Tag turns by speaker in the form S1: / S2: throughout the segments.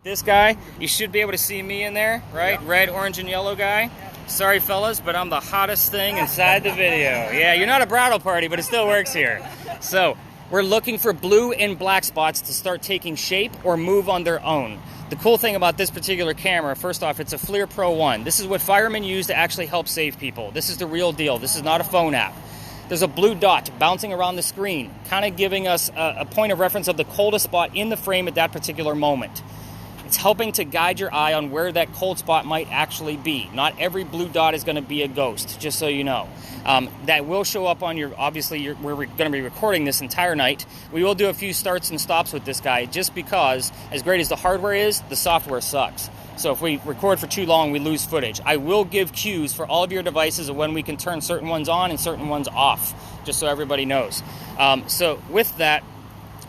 S1: This guy, you should be able to see me in there, right? Yep. Red, orange, and yellow guy. Sorry, fellas, but I'm the hottest thing inside the video. Yeah, you're not a bridal party, but it still works here. So, we're looking for blue and black spots to start taking shape or move on their own. The cool thing about this particular camera, first off, it's a FLIR Pro 1. This is what firemen use to actually help save people. This is the real deal. This is not a phone app. There's a blue dot bouncing around the screen, kind of giving us a point of reference of the coldest spot in the frame at that particular moment. It's helping to guide your eye on where that cold spot might actually be. Not every blue dot is going to be a ghost, just so you know. That will show up on your, obviously, we're going to be recording this entire night. We will do a few starts and stops with this guy, just because, as great as the hardware is, the software sucks. So if we record for too long, we lose footage. I will give cues for all of your devices of when we can turn certain ones on and certain ones off, just so everybody knows. So with that,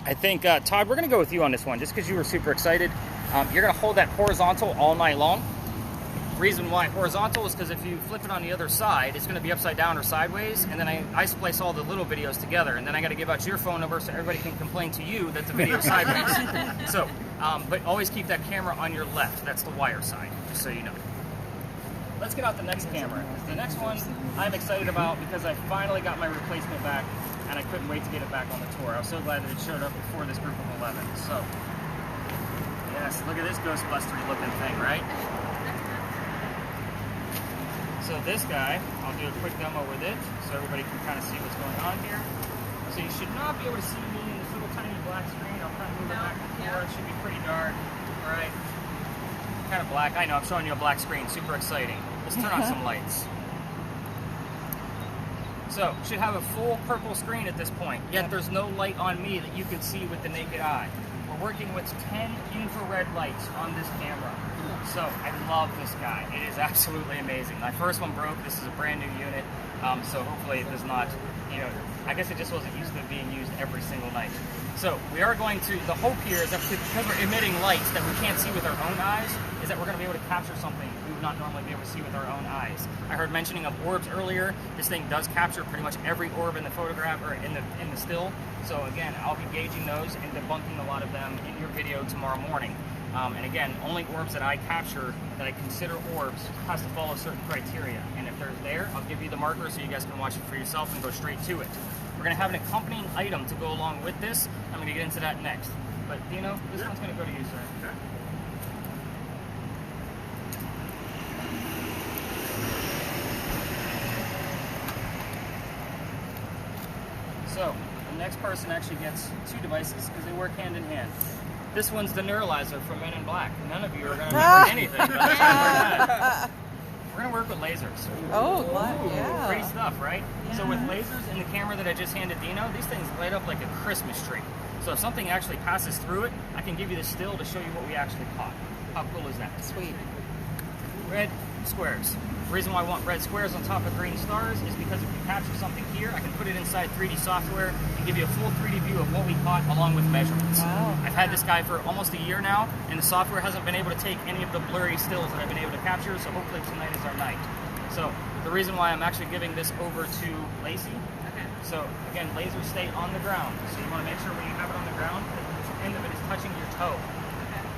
S1: I think, Todd, we're going to go with you on this one, just because you were super excited. You're going to hold that horizontal all night long. Reason why horizontal is because if you flip it on the other side, it's going to be upside down or sideways, and then I splice all the little videos together, and then I got to give out your phone number so everybody can complain to you that the video is sideways. So, but always keep that camera on your left. That's the wire side, just so you know. Let's get out the next camera. The next one I'm excited about because I finally got my replacement back, and I couldn't wait to get it back on the tour. I was so glad that it showed up before this group of 11. So, yes, look at this Ghostbustery looking thing, right? So this guy, I'll do a quick demo with it so everybody can kind of see what's going on here. So you should not be able to see me in this little tiny black screen. I'll kind of move it back and forth. It should be pretty dark, right? Kind of black. I know, I'm showing you a black screen. Super exciting. Let's turn on some lights. So, should have a full purple screen at this point, yet there's no light on me that you can see with the naked eye. We're working with 10 infrared lights on this camera. So, I love this guy. It is absolutely amazing. My first one broke. This is a brand new unit, so hopefully it does not, you know, I guess it just wasn't used to being used every single night. So, we are going to, the hope here is that because we're emitting lights that we can't see with our own eyes, is that we're going to be able to capture something we would not normally be able to see with our own eyes. I heard mentioning of orbs earlier. This thing does capture pretty much every orb in the photograph or in the still. So again, I'll be gauging those and debunking a lot of them in your video tomorrow morning. And again, only orbs that I capture that I consider orbs has to follow certain criteria. And if they're there, I'll give you the marker so you guys can watch it for yourself and go straight to it. We're going to have an accompanying item to go along with this. I'm going to get into that next. But Dino, this one's going to go to you, sir. Okay. So, the next person actually gets two devices because they work hand in hand. This one's the neuralizer from Men in Black. None of you are going to learn anything. We're going to work with lasers.
S2: Oh, yeah.
S1: Great stuff, right?
S2: Yeah.
S1: So with lasers in the camera that I just handed Dino, these things light up like a Christmas tree. So if something actually passes through it, I can give you the still to show you what we actually caught. How cool is that?
S2: Sweet.
S1: Red squares. The reason why I want red squares on top of green stars is because if you capture something here, I can put it inside 3D software and give you a full 3D view of what we caught along with measurements.
S2: Wow.
S1: I've had this guy for almost a year now, and the software hasn't been able to take any of the blurry stills that I've been able to capture, so hopefully tonight is our night. So the reason why I'm actually giving this over to Lacey, so again, lasers stay on the ground, so you want to make sure when you have it on the ground, the end of it is touching your toe.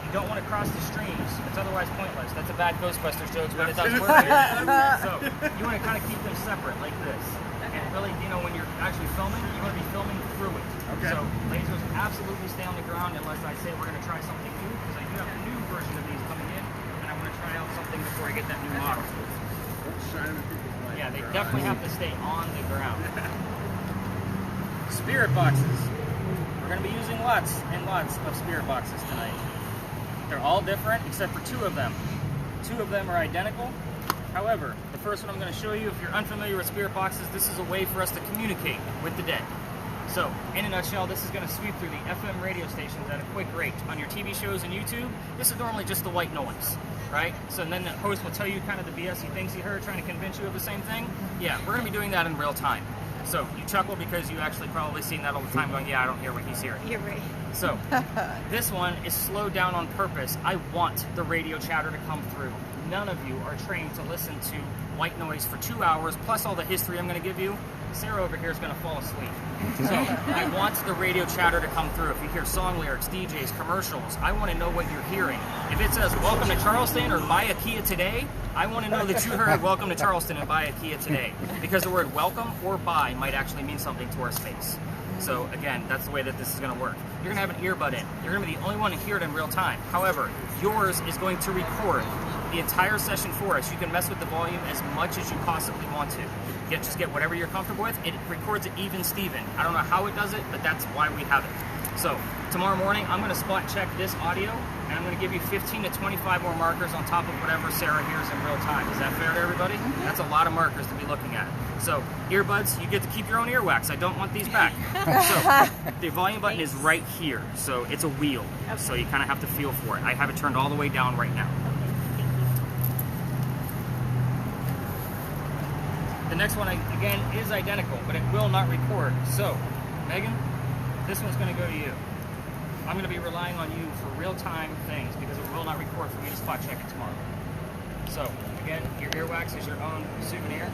S1: You don't want to cross the streams. It's otherwise pointless. That's a bad Ghostbusters joke, but it does work here. So you want to kind of keep them separate like this. And really, you know, when you're actually filming, you want to be filming through it. Okay. So lasers absolutely stay on the ground unless I say we're going to try something new, because I do have a new version of these coming in, and I want to try out something before I get that new model. Yeah, they definitely have to stay on the ground. Spirit boxes. We're going to be using lots and lots of spirit boxes tonight. They're all different except for two of them. Two of them are identical. However, the first one I'm going to show you, if you're unfamiliar with spirit boxes, this is a way for us to communicate with the dead. So, in a nutshell, this is going to sweep through the FM radio stations at a quick rate. On your TV shows and YouTube, this is normally just the white noise, right? So then the host will tell you kind of the BS he thinks he heard, trying to convince you of the same thing. Yeah, we're going to be doing that in real time. So you chuckle because you actually probably seen that all the time going, yeah, I don't hear what he's hearing.
S2: You're right.
S1: So this one is slowed down on purpose. I want the radio chatter to come through. None of you are trained to listen to white noise for 2 hours, plus all the history I'm going to give you. Sarah over here is going to fall asleep. So I want the radio chatter to come through. If you hear song lyrics, DJs, commercials, I want to know what you're hearing. If it says welcome to Charleston or buy a Kia today, I want to know that you heard welcome to Charleston and buy a Kia today. Because the word welcome or buy might actually mean something to our space. So again, that's the way that this is going to work. You're going to have an earbud in. You're going to be the only one to hear it in real time. However, yours is going to record the entire session for us. You can mess with the volume as much as you possibly want to. Just get whatever you're comfortable with. It records it even Steven. I don't know how it does it, but that's why we have it. So tomorrow morning, I'm going to spot check this audio, and I'm going to give you 15 to 25 more markers on top of whatever Sarah hears in real time. Is that fair to everybody? That's a lot of markers to be looking at. So earbuds, you get to keep your own earwax. I don't want these back. So the volume button is right here. So it's a wheel. So you kind of have to feel for it. I have it turned all the way down right now. The next one, again, is identical, but it will not record. So, Megan, this one's going to go to you. I'm going to be relying on you for real-time things because it will not record for me to spot check it tomorrow. So, again, your earwax is your own souvenir.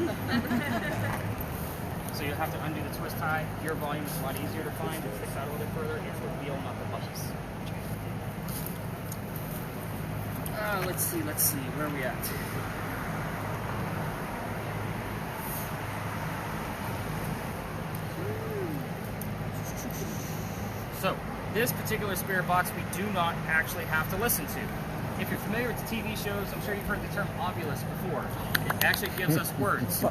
S1: So you'll have to undo the twist tie. Your volume is a lot easier to find. It sticks out a little bit further. It's the wheel, not the buttons. Let's see. Where are we at? So, this particular spirit box we do not actually have to listen to. If you're familiar with the TV shows, I'm sure you've heard the term obulus before. It actually gives us words.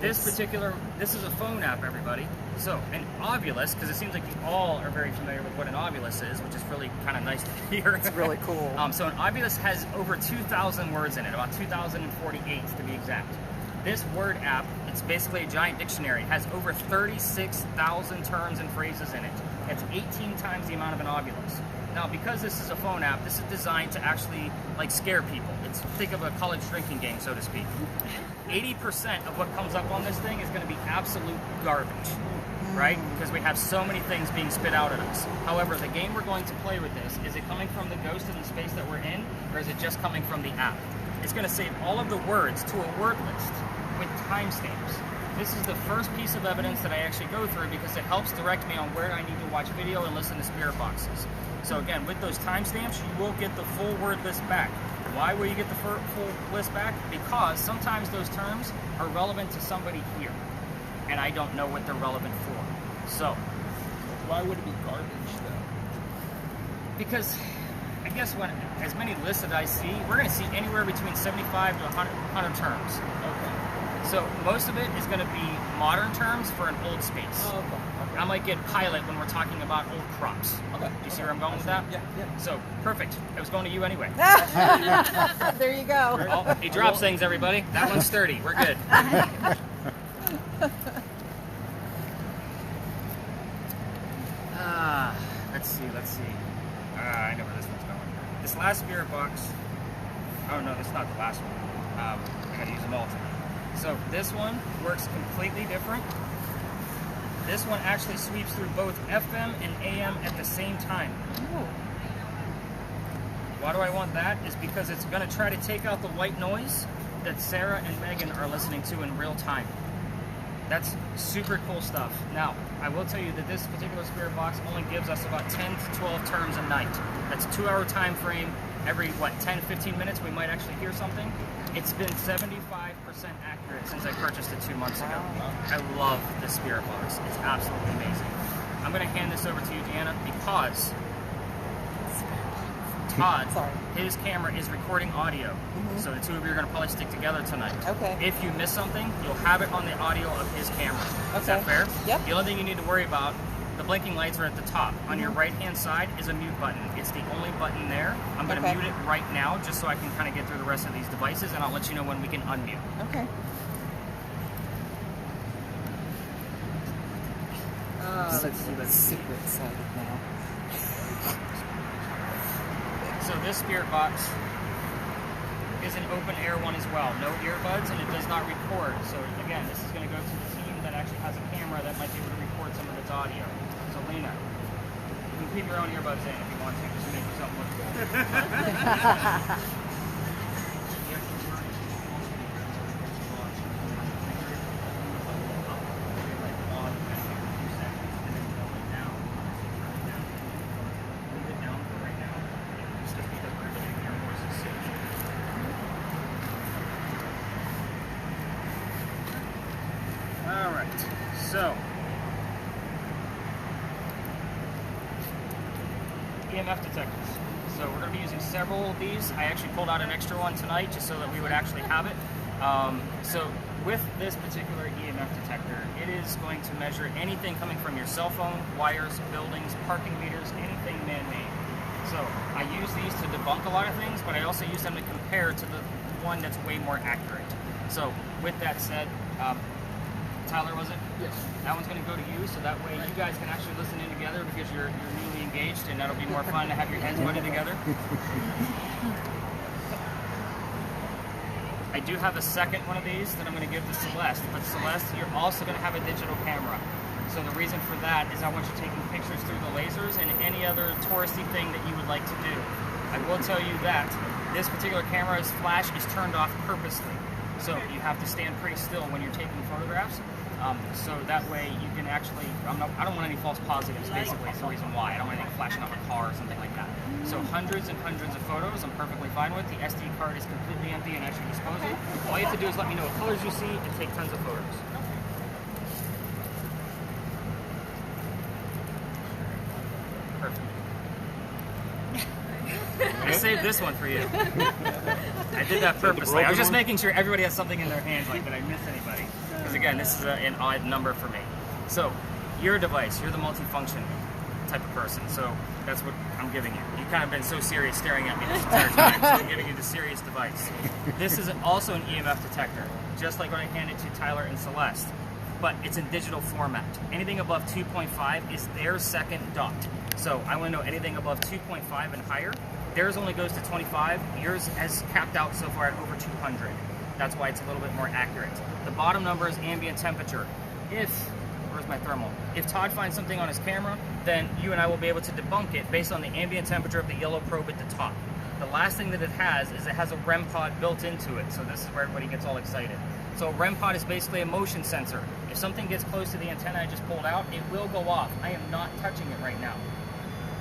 S1: This is a phone app, everybody. So, an obulus, because it seems like you all are very familiar with what an obulus is, which is really kind of nice to hear.
S2: It's really cool.
S1: So an obulus has over 2,000 words in it, about 2,048 to be exact. This word app, it's basically a giant dictionary. It has over 36,000 terms and phrases in it. It's 18 times the amount of an obulus. Now, because this is a phone app, this is designed to actually scare people. Think of a college drinking game, so to speak. 80% of what comes up on this thing is going to be absolute garbage, right? Because we have so many things being spit out at us. However, the game we're going to play with this, is it coming from the ghost in the space that we're in, or is it just coming from the app? It's going to save all of the words to a word list with timestamps. This is the first piece of evidence that I actually go through because it helps direct me on where I need to watch video and listen to spirit boxes. So again, with those timestamps, you will get the full word list back. Why will you get the full list back? Because sometimes those terms are relevant to somebody here, and I don't know what they're relevant for. So,
S3: why would it be garbage though?
S1: Because I guess when as many lists that I see, we're going to see anywhere between 75 to 100 terms.
S3: Okay.
S1: So most of it is going to be modern terms for an old space.
S3: Oh, okay.
S1: I might get pilot when we're talking about old crops.
S3: Okay.
S1: Do you see where I'm going with that?
S3: Yeah.
S1: So, perfect. It was going to you anyway.
S2: There you go.
S1: Oh, he drops things, everybody. That one's sturdy. We're good. Let's see. I know where this one's going. This last spirit box. Oh, no, this is not the last one. I gotta use a multi. So this one works completely different. This one actually sweeps through both FM and AM at the same time.
S2: Ooh.
S1: Why do I want that? Is because it's going to try to take out the white noise that Sarah and Megan are listening to in real time. That's super cool stuff. Now, I will tell you that this particular spirit box only gives us about 10 to 12 terms a night. That's a 2-hour time frame. Every, 10, 15 minutes, we might actually hear something. It's been 75% accurate since I purchased it 2 months ago. I love this spirit box. It's absolutely amazing. I'm going to hand this over to you, Deanna, because Todd, his camera is recording audio. So the two of you are going to probably stick together tonight.
S2: Okay.
S1: If you miss something, you'll have it on the audio of his camera.
S2: Okay.
S1: Is that fair?
S2: Yep.
S1: The only thing you need to worry about, the blinking lights are at the top. On your right-hand side is a mute button. It's the only button there. I'm going to mute it right now just so I can kind of get through the rest of these devices, and I'll let you know when we can unmute.
S2: Okay.
S1: Let's see.
S2: Super excited now.
S1: So this spirit box is an open air one as well. No earbuds, and it does not record. So again, this is going to go to the team that actually has a camera that might be able to record some of its audio. So Lena, you can keep your own earbuds in if you want to, just to make yourself look cool. So, EMF detectors. So we're going to be using several of these. I actually pulled out an extra one tonight just so that we would actually have it. So with this particular EMF detector, it is going to measure anything coming from your cell phone, wires, buildings, parking meters, anything man-made. So I use these to debunk a lot of things, but I also use them to compare to the one that's way more accurate. So with that said, Tyler, was it?
S3: Yes.
S1: That one's going to go to you, so that way you guys can actually listen in together because you're newly engaged, and that'll be more fun to have your heads butted together. I do have a second one of these that I'm going to give to Celeste, but Celeste, you're also going to have a digital camera. So the reason for that is I want you taking pictures through the lasers and any other touristy thing that you would like to do. I will tell you that this particular camera's flash is turned off purposely. So you have to stand pretty still when you're taking photographs. So that way you can actually, I don't want any false positives, basically, is the reason why. I don't want anything flashing off a car or something like that. So hundreds and hundreds of photos I'm perfectly fine with. The SD card is completely empty and actually disposable. All you have to do is let me know what colors you see and take tons of photos. Perfect. I saved this one for you. I did that purposely. I was just making sure everybody has something in their hands, like, did I miss anybody? Because again, this is an odd number for me. So, your device, you're the multifunction type of person, so that's what I'm giving you. You've kind of been so serious staring at me this entire time, so I'm giving you the serious device. This is also an EMF detector, just like what I handed to Tyler and Celeste, but it's in digital format. Anything above 2.5 is their second dot. So I want to know anything above 2.5 and higher. Theirs only goes to 25. Yours has capped out so far at over 200. That's why it's a little bit more accurate. The bottom number is ambient temperature. Where's my thermal? If Todd finds something on his camera, then you and I will be able to debunk it based on the ambient temperature of the yellow probe at the top. The last thing that it has is it has a REM pod built into it, so this is where everybody gets all excited. So a REM pod is basically a motion sensor. If something gets close to the antenna I just pulled out, it will go off. I am not touching it right now.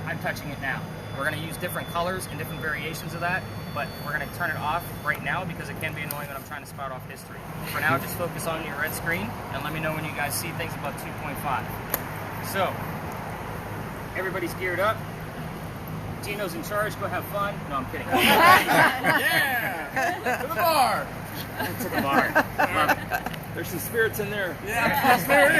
S1: I'm touching it now. We're going to use different colors and different variations of that, but we're going to turn it off right now because it can be annoying when I'm trying to spout off history. For now, just focus on your red screen and let me know when you guys see things above 2.5. So, everybody's geared up. Gino's in charge. Go have fun. No, I'm kidding.
S3: Yeah! To the bar!
S1: To the bar. Love it.
S3: There's some spirits in there.
S1: Yeah, there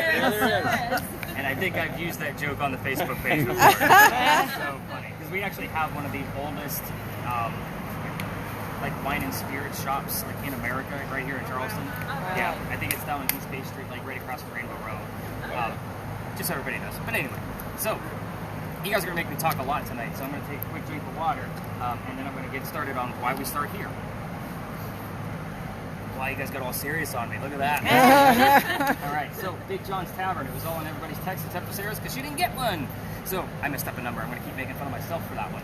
S1: is. And I think I've used that joke on the Facebook page before. That's so funny. Because we actually have one of the oldest like wine and spirit shops like in America, right here in Charleston. Yeah, I think it's down on East Bay Street, like right across from Rainbow Road. Just so everybody knows. But anyway, so you guys are going to make me talk a lot tonight, so I'm going to take a quick drink of water, and then I'm going to get started on why we start here. Wow, you guys got all serious on me. Look at that. All right, so Big John's Tavern. It was all in everybody's text except for Sarah's because she didn't get one. So I messed up a number. I'm going to keep making fun of myself for that one.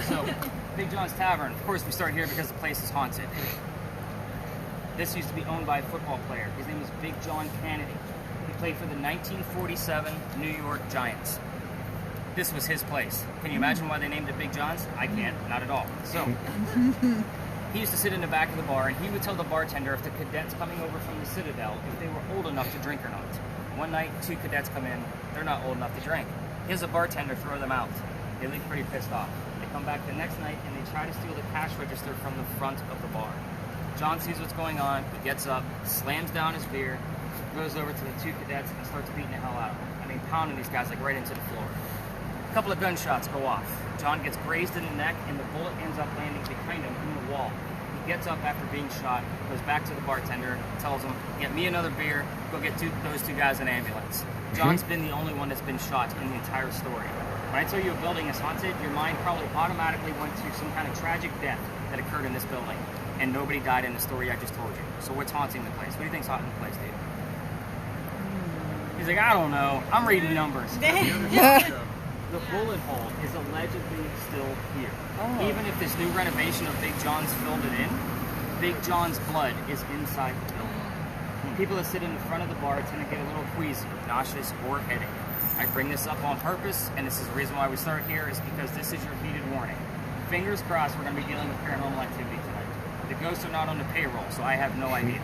S1: So Big John's Tavern. Of course, we start here because the place is haunted. This used to be owned by a football player. His name was Big John Kennedy. He played for the 1947 New York Giants. This was his place. Can you imagine why they named it Big John's? I can't. Not at all. So he used to sit in the back of the bar, and he would tell the bartender if the cadets coming over from the Citadel, if they were old enough to drink or not. One night, 2 cadets come in. They're not old enough to drink. He has a bartender throw them out. They leave pretty pissed off. They come back the next night, and they try to steal the cash register from the front of the bar. John sees what's going on. He gets up, slams down his beer, goes over to the 2 cadets, and starts beating the hell out of them. I mean, pounding these guys like right into the floor. A couple of gunshots go off. John gets grazed in the neck, and the bullet ends up landing behind him in the wall. He gets up after being shot, goes back to the bartender, tells him, "Get me another beer, go get those 2 guys an ambulance." John's been the only one that's been shot in the entire story. When I tell you a building is haunted, your mind probably automatically went to some kind of tragic death that occurred in this building, and nobody died in the story I just told you. So what's haunting the place? What do you think's haunting the place, Dave? He's like, I don't know. I'm reading numbers. The bullet hole is allegedly still here. Oh. Even if this new renovation of Big John's filled it in, Big John's blood is inside the building. People that sit in the front of the bar tend to get a little queasy, nauseous, or headache. I bring this up on purpose, and this is the reason why we start here, is because this is your heated warning. Fingers crossed we're going to be dealing with paranormal activity tonight. The ghosts are not on the payroll, so I have no idea.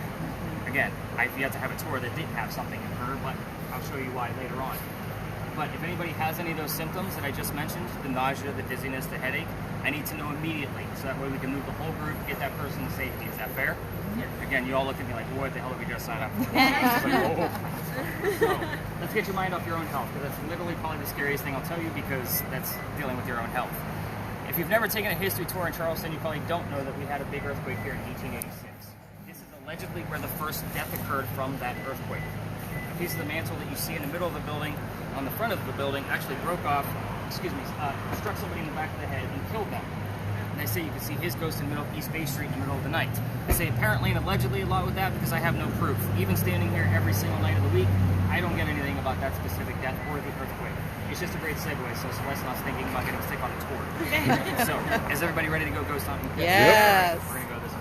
S1: Again, I've yet to have a tour that didn't have something in her, but I'll show you why later on. But if anybody has any of those symptoms that I just mentioned, the nausea, the dizziness, the headache, I need to know immediately, so that way we can move the whole group, get that person to safety. Is that fair? Again, you all look at me like, what the hell did we just sign up for? So, let's get your mind off your own health, because that's literally probably the scariest thing I'll tell you, because that's dealing with your own health. If you've never taken a history tour in Charleston, you probably don't know that we had a big earthquake here in 1886. This is allegedly where the first death occurred from that earthquake. A piece of the mantle that you see in the middle of the building, on the front of the building, actually broke off, struck somebody in the back of the head and killed them. And I say you can see his ghost in the middle of East Bay Street in the middle of the night. I say apparently and allegedly a lot with that because I have no proof. Even standing here every single night of the week, I don't get anything about that specific death or the earthquake. It's just a great segue, so Celeste not thinking about getting sick on a tour. So, is everybody ready to go ghost hunting?
S2: Yes.
S1: We're going to go this way.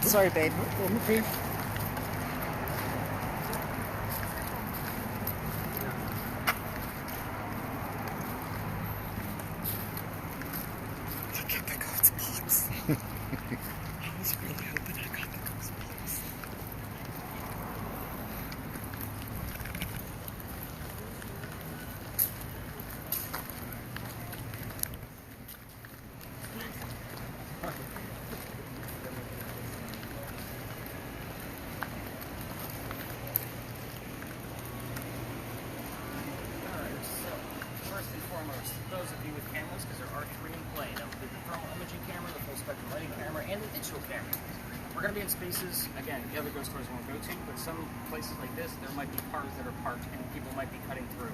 S2: Sorry, babe.
S1: Those of you with cameras, because there are three in play. That would be the thermal imaging camera, the full spectrum lighting camera, and the digital camera. We're going to be in spaces, again, the other ghost tours won't go to, but some places like this, there might be cars that are parked and people might be cutting through.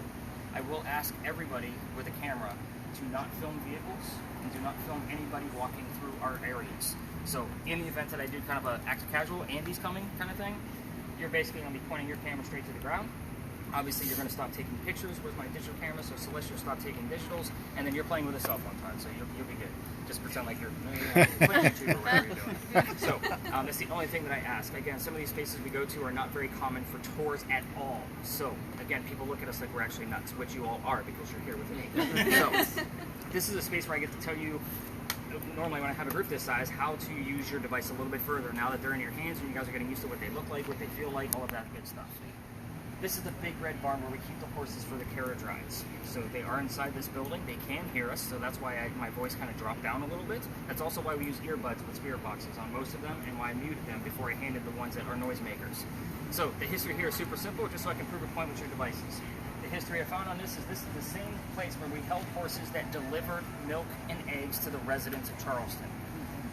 S1: I will ask everybody with a camera to not film vehicles and do not film anybody walking through our areas. So in the event that I do kind of a act of casual, Andy's coming kind of thing, you're basically going to be pointing your camera straight to the ground. Obviously, you're going to stop taking pictures with my digital camera, so Celeste will stop taking digitals, and then you're playing with a cell phone time, so you'll be good. Just pretend like you're playing YouTube or whatever you're doing. So, that's the only thing that I ask. Again, some of these spaces we go to are not very common for tours at all. So, again, people look at us like we're actually nuts, which you all are because you're here with me. So, this is a space where I get to tell you, normally when I have a group this size, how to use your device a little bit further now that they're in your hands and you guys are getting used to what they look like, what they feel like, all of that good stuff. This is the big red barn where we keep the horses for the carriage rides. So they are inside this building. They can hear us, so that's why my voice kind of dropped down a little bit. That's also why we use earbuds with spirit boxes on most of them, and why I muted them before I handed the ones that are noisemakers. So the history here is super simple, just so I can prove a point with your devices. The history I found on this is the same place where we held horses that delivered milk and eggs to the residents of Charleston.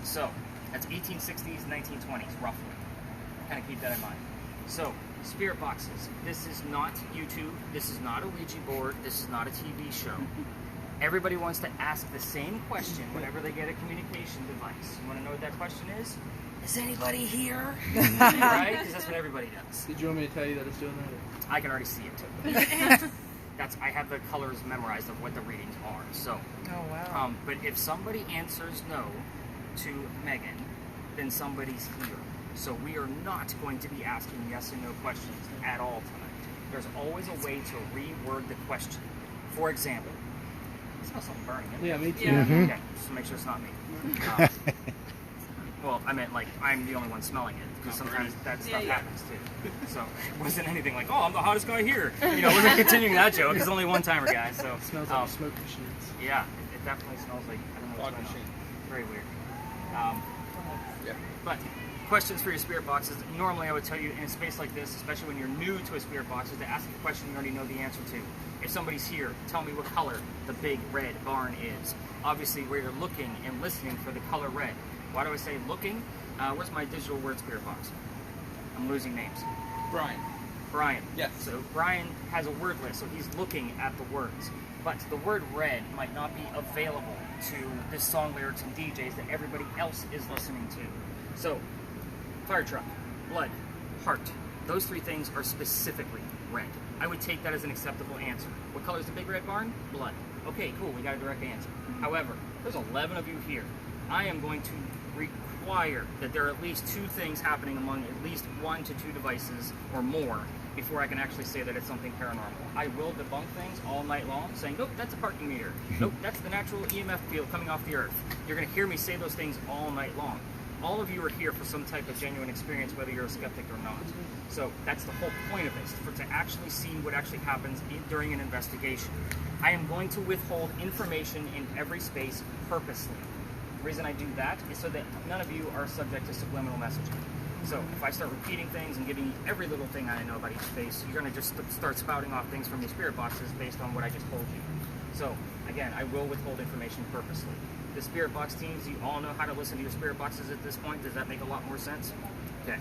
S1: So that's 1860s, 1920s, roughly. Kind of keep that in mind. So, spirit boxes. This is not YouTube. This is not a Ouija board. This is not a TV show. Everybody wants to ask the same question whenever they get a communication device. You want to know what that question is? Is anybody here? Right? Because that's what everybody does.
S3: Did you want me to tell you that it's doing that?
S1: I can already see it too. I have the colors memorized of what the readings are. So,
S2: Oh, wow.
S1: but if somebody answers no to Megan, then somebody's here. So we are not going to be asking yes and no questions at all tonight. There's always a way to reword the question. For example, I smell something burning in there.
S3: Yeah, me too.
S2: Yeah.
S4: Mm-hmm.
S1: Okay, just to make sure it's not me. Well, I meant like I'm the only one smelling it, because sometimes that stuff happens too. So it wasn't anything like, oh, I'm the hottest guy here. You know, we're continuing that joke. It's only one timer, guys. So
S3: It smells like smoke machines.
S1: yeah, it definitely smells like, I don't know what's
S3: Fog
S1: going on.
S3: machine.
S1: Very weird.
S3: Yeah.
S1: But questions for your spirit boxes. Normally I would tell you in a space like this, especially when you're new to a spirit box, is to ask a question you already know the answer to. If somebody's here, tell me what color the big red barn is. Obviously where you're looking and listening for the color red. Why do I say looking? Where's my digital word spirit box? I'm losing names. Brian.
S3: Yes.
S1: So Brian has a word list, so he's looking at the words. But the word red might not be available to the song lyrics and DJs that everybody else is listening to. So, fire truck, blood, heart. Those three things are specifically red. I would take that as an acceptable answer. What color is the big red barn? Blood. Okay, cool, we got a direct answer. However, there's 11 of you here. I am going to require that there are at least two things happening among at least 1 to 2 devices or more before I can actually say that it's something paranormal. I will debunk things all night long, saying, nope, that's a parking meter. Nope, that's the natural EMF field coming off the earth. You're going to hear me say those things all night long. All of you are here for some type of genuine experience, whether you're a skeptic or not. So that's the whole point of this, to actually see what actually happens during an investigation. I am going to withhold information in every space purposely. The reason I do that is so that none of you are subject to subliminal messaging. So if I start repeating things and giving you every little thing I know about each space, you're going to just start spouting off things from your spirit boxes based on what I just told you. So again, I will withhold information purposely. The spirit box teams, you all know how to listen to your spirit boxes at this point. Does that make a lot more sense? Okay.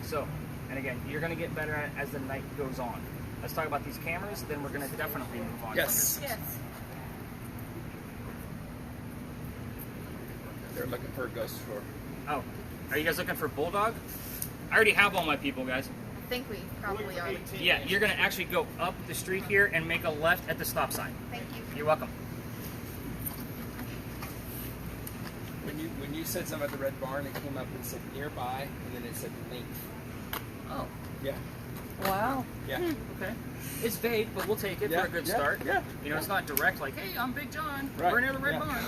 S1: So, and again, you're going to get better at it as the night goes on. Let's talk about these cameras, then we're going to definitely move on.
S3: Yes.
S2: Yes.
S3: They're looking for a ghost tour.
S1: Oh, are you guys looking for Bulldog? I already have all my people, guys.
S2: I think we probably are.
S1: Yeah, you're going to actually go up the street here and make a left at the stop sign.
S2: Thank you.
S1: You're welcome.
S3: When you said something about the red barn, it came up and said nearby, and then it said length.
S1: Oh,
S3: Yeah.
S2: Wow.
S3: Yeah.
S1: okay. It's vague, but we'll take it
S3: Yeah,
S1: for a good
S3: yeah,
S1: start.
S3: yeah.
S1: You know, it's not direct like, hey, I'm Big John.
S3: Right,
S1: We're near the red
S3: yeah.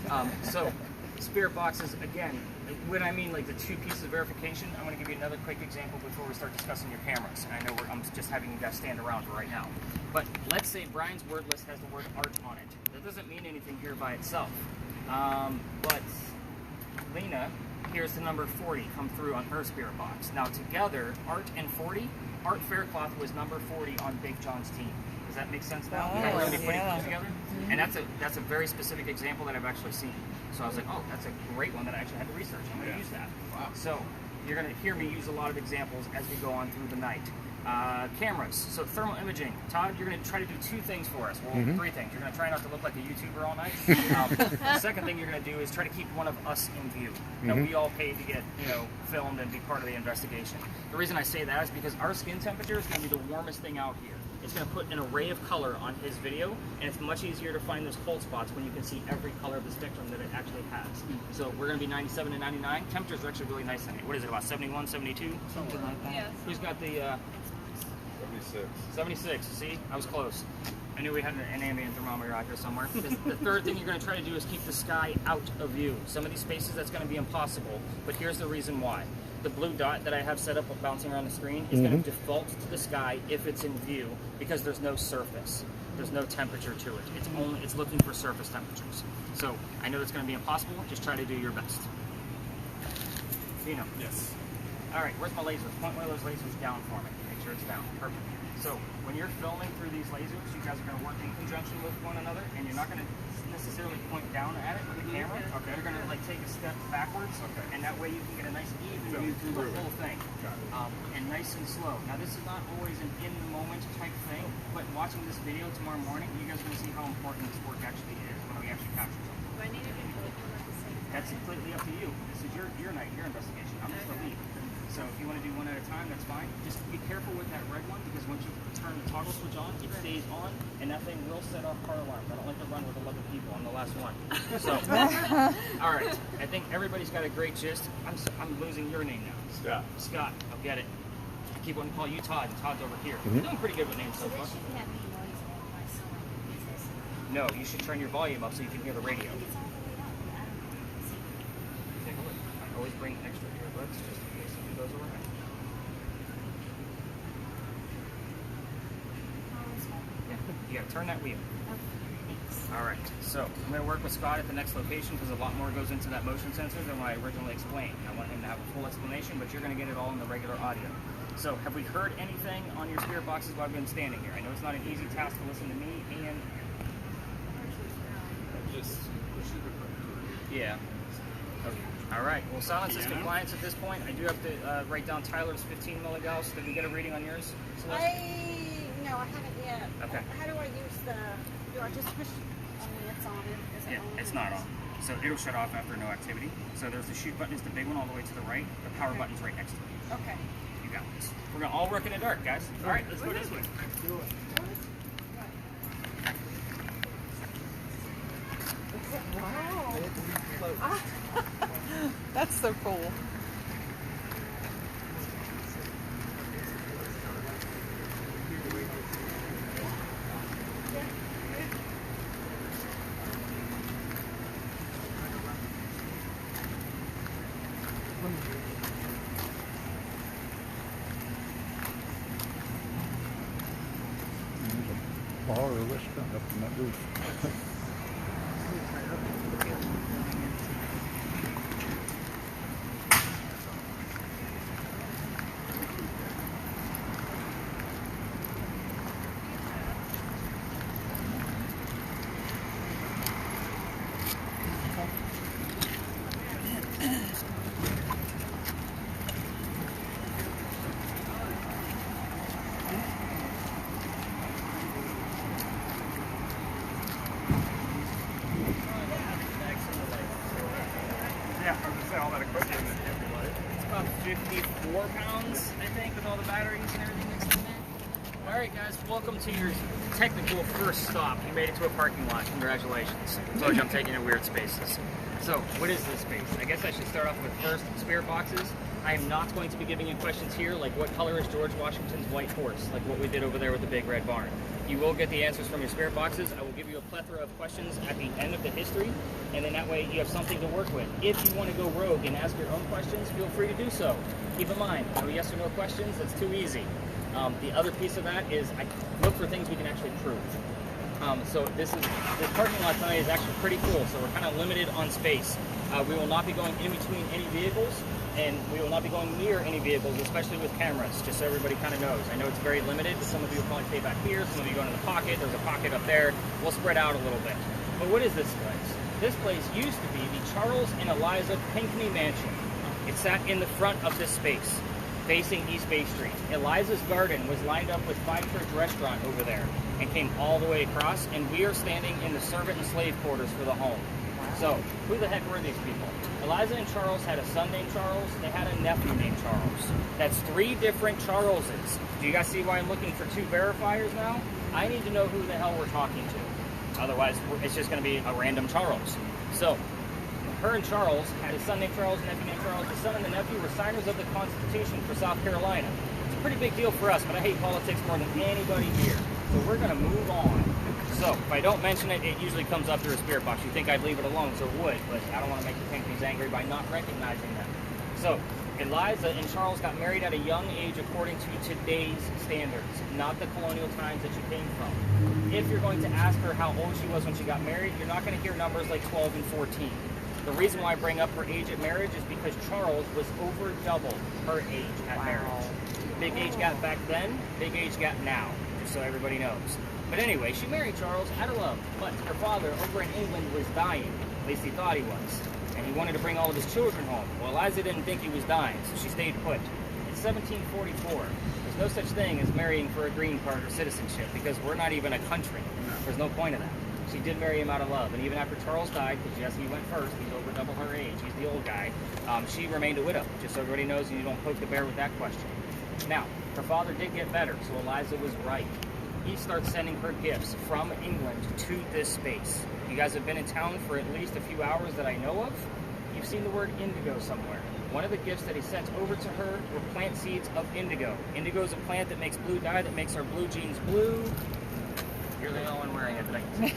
S1: barn. So, spirit boxes, again, when I mean like the two pieces of verification, I want to give you another quick example before we start discussing your cameras. And I know I'm just having you guys stand around for right now. But let's say Brian's word list has the word art on it. That doesn't mean anything here by itself. But Lena hears the number 40 come through on her spirit box. Now together, Art and 40, Art Faircloth was number 40 on Big John's team. Does that make sense now?
S2: Oh,
S1: Am I really putting
S2: yeah.
S1: things together? And that's a very specific example that I've actually seen. So I was like, oh, that's a great one that I actually had to research. I'm going to use that.
S3: Wow.
S1: So you're going to hear me use a lot of examples as we go on through the night. Cameras. So thermal imaging. Todd, you're going to try to do two things for us. Well, three things. You're going to try not to look like a YouTuber all night. The second thing you're going to do is try to keep one of us in view. Now, we all paid to get, filmed and be part of the investigation. The reason I say that is because our skin temperature is going to be the warmest thing out here. It's going to put an array of color on his video, and it's much easier to find those cold spots when you can see every color of the spectrum that it actually has. So we're going to be 97 and 99. Temperatures are actually really nice in it. What is it, about 71, 72?
S2: Something like that. Yes.
S1: Who's got the... 76. See? I was close. I knew we had an ambient thermometer out here somewhere. The third thing you're going to try to do is keep the sky out of view. Some of these spaces, that's going to be impossible, but here's the reason why. The blue dot that I have set up bouncing around the screen is going to default to the sky if it's in view because there's no surface. There's no temperature to it. It's looking for surface temperatures. So I know it's going to be impossible. Just try to do your best. DINO.
S3: Yes.
S1: All right, where's my laser? Point one of those lasers down for me. Make sure it's down. Perfect. So when you're filming through these lasers, you guys are going to work in conjunction with one another, and you're not going to necessarily point down at it with the camera. Okay. You're going to take a step backwards, and that way you can get a nice even view through the whole thing, and nice and slow. Now this is not always an in-the-moment type thing, but watching this video tomorrow morning, you guys are going to see how important this work actually is when we actually capture something.
S4: Do I need to do both at the same time?
S1: That's completely up to you. This is your night, your investigation. I'm just the lead. So if you want to do one at a time, that's fine. Just be careful with that red one because once you turn the toggle switch on, it stays on, and that thing will set off car alarms. I don't like to run with 11 people. I'm the last one. So, all right. I think everybody's got a great gist. I'm losing your name now. Scott. I'll get it. I keep wanting to call you Todd, and Todd's over here. You're doing pretty good with names so
S4: So
S1: far.
S4: this shouldn't have any noise in it by someone uses.
S1: No, you should turn your volume up so you can hear the radio.
S4: It's all the way up, but I don't know if it's
S1: Take a look. I always bring extra earbuds just in case something goes awry. Yeah, you gotta turn that wheel. All right, so I'm gonna work with Scott at the next location because a lot more goes into that motion sensor than what I originally explained. I want him to have a full explanation, but you're gonna get it all in the regular audio. So have we heard anything on your spirit boxes while I've been standing here? I know it's not an easy task to listen to me and... Yeah. Okay. All right. Well, silence is compliance at this point. I do have to write down Tyler's 15 milligauss. Did we get a reading on yours, Celeste?
S5: No, I haven't yet.
S1: Okay.
S5: How do I use do I just push, it's on it? Is it
S1: Yeah,
S5: on?
S1: it's not on. So it'll shut off after no activity. So there's the shoot button is the big one all the way to the right. The power button's right next to it.
S5: Okay.
S1: You got this. We're gonna all work in the dark, guys. All right, let's go this way.
S2: Wow. That's so cool.
S6: borrow a restaurant up in that roof.
S1: Yeah, I was gonna say all that equipment is heavy. It's about 54 pounds, I think, with all the batteries and everything mixed in there. All right, guys, welcome to your technical first stop. You made it to a parking lot. Congratulations. I told you I'm taking you to weird spaces. So, what is this space? I guess I should start off with first spirit boxes. I am not going to be giving you questions here like what color is George Washington's white horse, like what we did over there with the big red barn. You will get the answers from your spirit boxes. I will give you a plethora of questions at the end of the history, and then that way you have something to work with. If you want to go rogue and ask your own questions, feel free to do so. Keep in mind, no yes or no questions, that's too easy. The other piece of that is I look for things we can actually prove. So this parking lot tonight is actually pretty cool, so we're kind of limited on space. We will not be going in between any vehicles, and we will not be going near any vehicles, especially with cameras, just so everybody kind of knows. I know it's very limited. Some of you will probably stay back here, some of you go into the pocket. There's a pocket up there. We'll spread out a little bit. But what is this place? This place used to be the Charles and Eliza Pinckney Mansion. It sat in the front of this space, facing East Bay Street. Eliza's garden was lined up with Five Church Restaurant over there and came all the way across, and we are standing in the servant and slave quarters for the home. So, who the heck were these people? Eliza and Charles had a son named Charles. They had a nephew named Charles. That's 3 different Charleses. Do you guys see why I'm looking for 2 verifiers now? I need to know who the hell we're talking to. Otherwise, it's just going to be a random Charles. So, her and Charles had a son named Charles, a nephew named Charles. The son and the nephew were signers of the Constitution for South Carolina. It's a pretty big deal for us, but I hate politics more than anybody here. So we're going to move on. So, if I don't mention it, it usually comes up through a spirit box. You think I'd leave it alone, so it would, but I don't want to make the Pinckneys angry by not recognizing them. So, Eliza and Charles got married at a young age according to today's standards, not the colonial times that you came from. If you're going to ask her how old she was when she got married, you're not going to hear numbers like 12 and 14. The reason why I bring up her age at marriage is because Charles was over double her age at marriage. Big age gap back then, big age gap now, just so everybody knows. But anyway, she married Charles out of love, but her father over in England was dying, at least he thought he was, and he wanted to bring all of his children home. Well, Eliza didn't think he was dying, so she stayed put. In 1744, there's no such thing as marrying for a green card or citizenship, because we're not even a country. There's no point of that. She did marry him out of love, and even after Charles died, because yes, he went first, he's over double her age, he's the old guy, she remained a widow, just so everybody knows and you don't poke the bear with that question. Now, her father did get better, so Eliza was right. He starts sending her gifts from England to this space. You guys have been in town for at least a few hours that I know of. You've seen the word indigo somewhere. One of the gifts that he sent over to her were plant seeds of indigo. Indigo is a plant that makes blue dye, that makes our blue jeans blue. You're the only one wearing it today.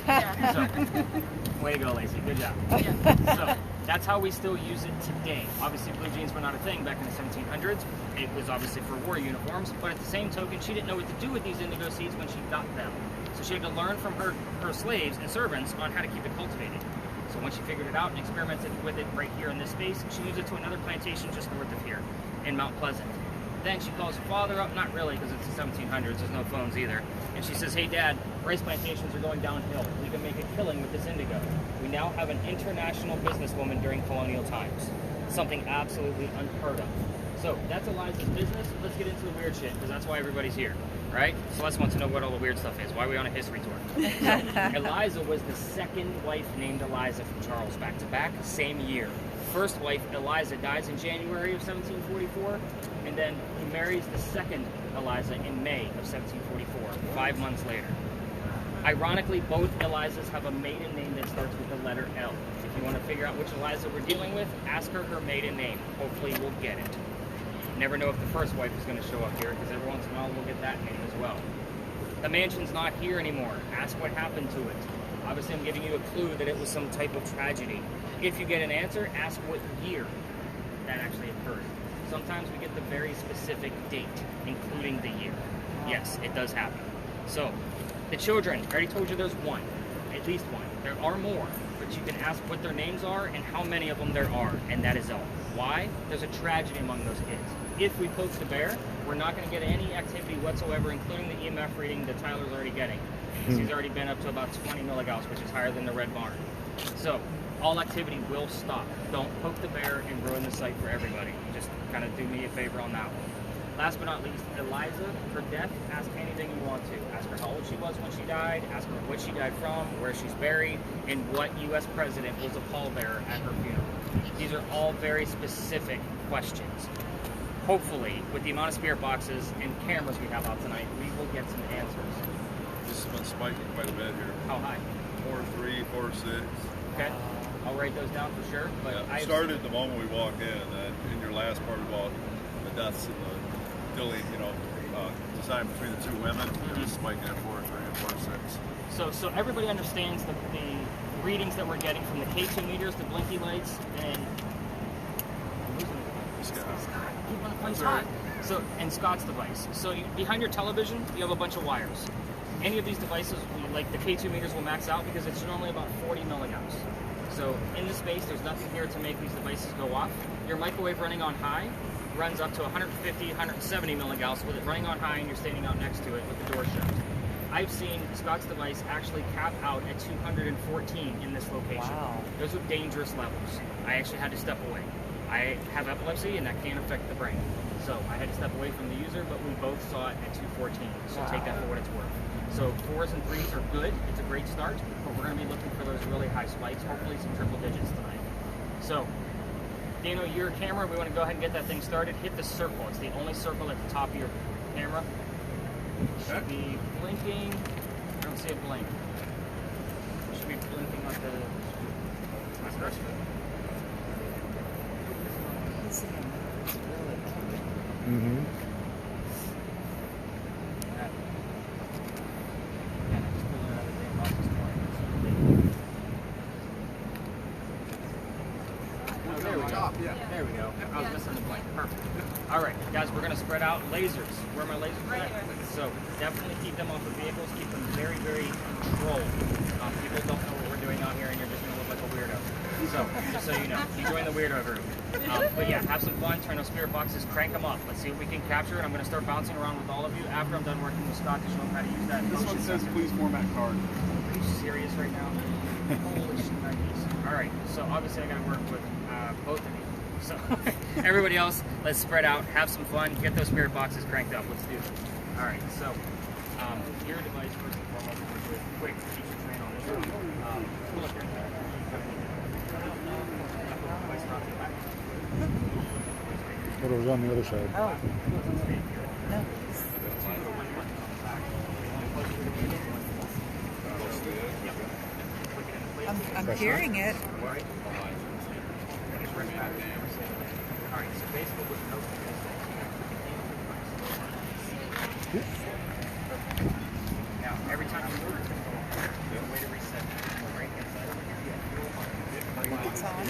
S1: So, way to go, Lacey. Good job. So, that's how we still use it today. Obviously, blue jeans were not a thing back in the 1700s. It was obviously for war uniforms, but at the same token, she didn't know what to do with these indigo seeds when she got them. So she had to learn from her slaves and servants on how to keep it cultivated. So once she figured it out and experimented with it right here in this space, she moved it to another plantation just north of here in Mount Pleasant. Then she calls her father up, not really because it's the 1700s, there's no phones either. And she says, hey Dad, rice plantations are going downhill. We can make a killing with this indigo. We now have an international businesswoman during colonial times. Something absolutely unheard of. So that's Eliza's business. Let's get into the weird shit because that's why everybody's here, right? Celeste wants to know what all the weird stuff is. Why are we on a history tour? So, Eliza was the second wife named Eliza from Charles back to back, same year. First wife, Eliza, dies in January of 1744, and then he marries the second Eliza in May of 1744, 5 months later. Ironically, both Elizas have a maiden name that starts with the letter L. If you want to figure out which Eliza we're dealing with, ask her her maiden name. Hopefully we'll get it. Never know if the first wife is going to show up here, because every once in a while we'll get that name as well. The mansion's not here anymore. Ask what happened to it. Obviously, I'm giving you a clue that it was some type of tragedy. If you get an answer, ask what year that actually occurred. Sometimes we get the very specific date, including the year. Yes, it does happen. So, The children, I already told you there's one, at least one. There are more, but you can ask what their names are and how many of them there are, and that is all. Why? There's a tragedy among those kids. If we poke the bear, we're not going to get any activity whatsoever, including the EMF reading that Tyler's already getting. He's already been up to about 20 milligauss, which is higher than the red barn. So all activity will stop. Don't poke the bear and ruin the site for everybody. Just kind of do me a favor on that one. Last but not least, Eliza, her death, ask anything you want to. Ask her how old she was when she died, ask her what she died from, where she's buried, and what U.S. president was a pallbearer at her funeral. These are all very specific questions. Hopefully, with the amount of spirit boxes and cameras we have out tonight, we will get some answers.
S7: This has been spiking quite a bit here.
S1: How high?
S7: 4.3, 4.6.
S1: Okay, I'll write those down for sure. But
S7: Yeah,
S1: I
S7: started the moment we walked in your last part about the deaths and the design between the two women, just spiking at 4.3 and 4.6.
S1: So everybody understands the readings that we're getting from the K2 meters, the blinky lights, and So, and Scott's device. So behind your television, you have a bunch of wires. Any of these devices, like the K2 meters, will max out because it's normally about 40 milligauss. So in the space, there's nothing here to make these devices go off. Your microwave running on high runs up to 150, 170 milligauss with it running on high and you're standing out next to it with the door shut. I've seen Scott's device actually cap out at 214 in this location.
S2: Wow.
S1: Those are dangerous levels. I actually had to step away. I have epilepsy and that can affect the brain. So I had to step away from the user, but we both saw it at 214. So take that for what it's worth. So 4s and 3s are good. It's a great start, but we're going to be looking for those really high spikes, hopefully some triple digits tonight. So, Dino, your camera, we want to go ahead and get that thing started. Hit the circle. It's the only circle at the top of your camera. Should be blinking. I don't see it blink. It should be blinking like the...
S6: Mm-hmm.
S1: There we go. I was missing the blank. Perfect. All right, guys, we're going to spread out lasers. Where are my lasers at? So definitely keep them off of vehicles. Keep them very, very controlled. People don't know what we're doing out here, and you're just going to look like a weirdo. So, just so you know, you join the weirdo group. But yeah, have some fun. Turn those spirit boxes, crank them up. Let's see what we can capture. And I'm going to start bouncing around with all of you after I'm done working with Scott to show him how to use that.
S3: This one says, please format card.
S1: Are you serious right now? Holy shit. All right, so obviously I got to work with both of you. So everybody else, let's spread out, have some fun, get those spirit boxes cranked up. Let's do this. All right, so your device first and foremost. We'll do a quick teacher train on this one. Look here.
S6: What was on the other side?
S2: Oh. No. I'm hearing it.
S1: Alright, so basically what no now, every time you move, there's a way to reset right inside of your
S2: It's on.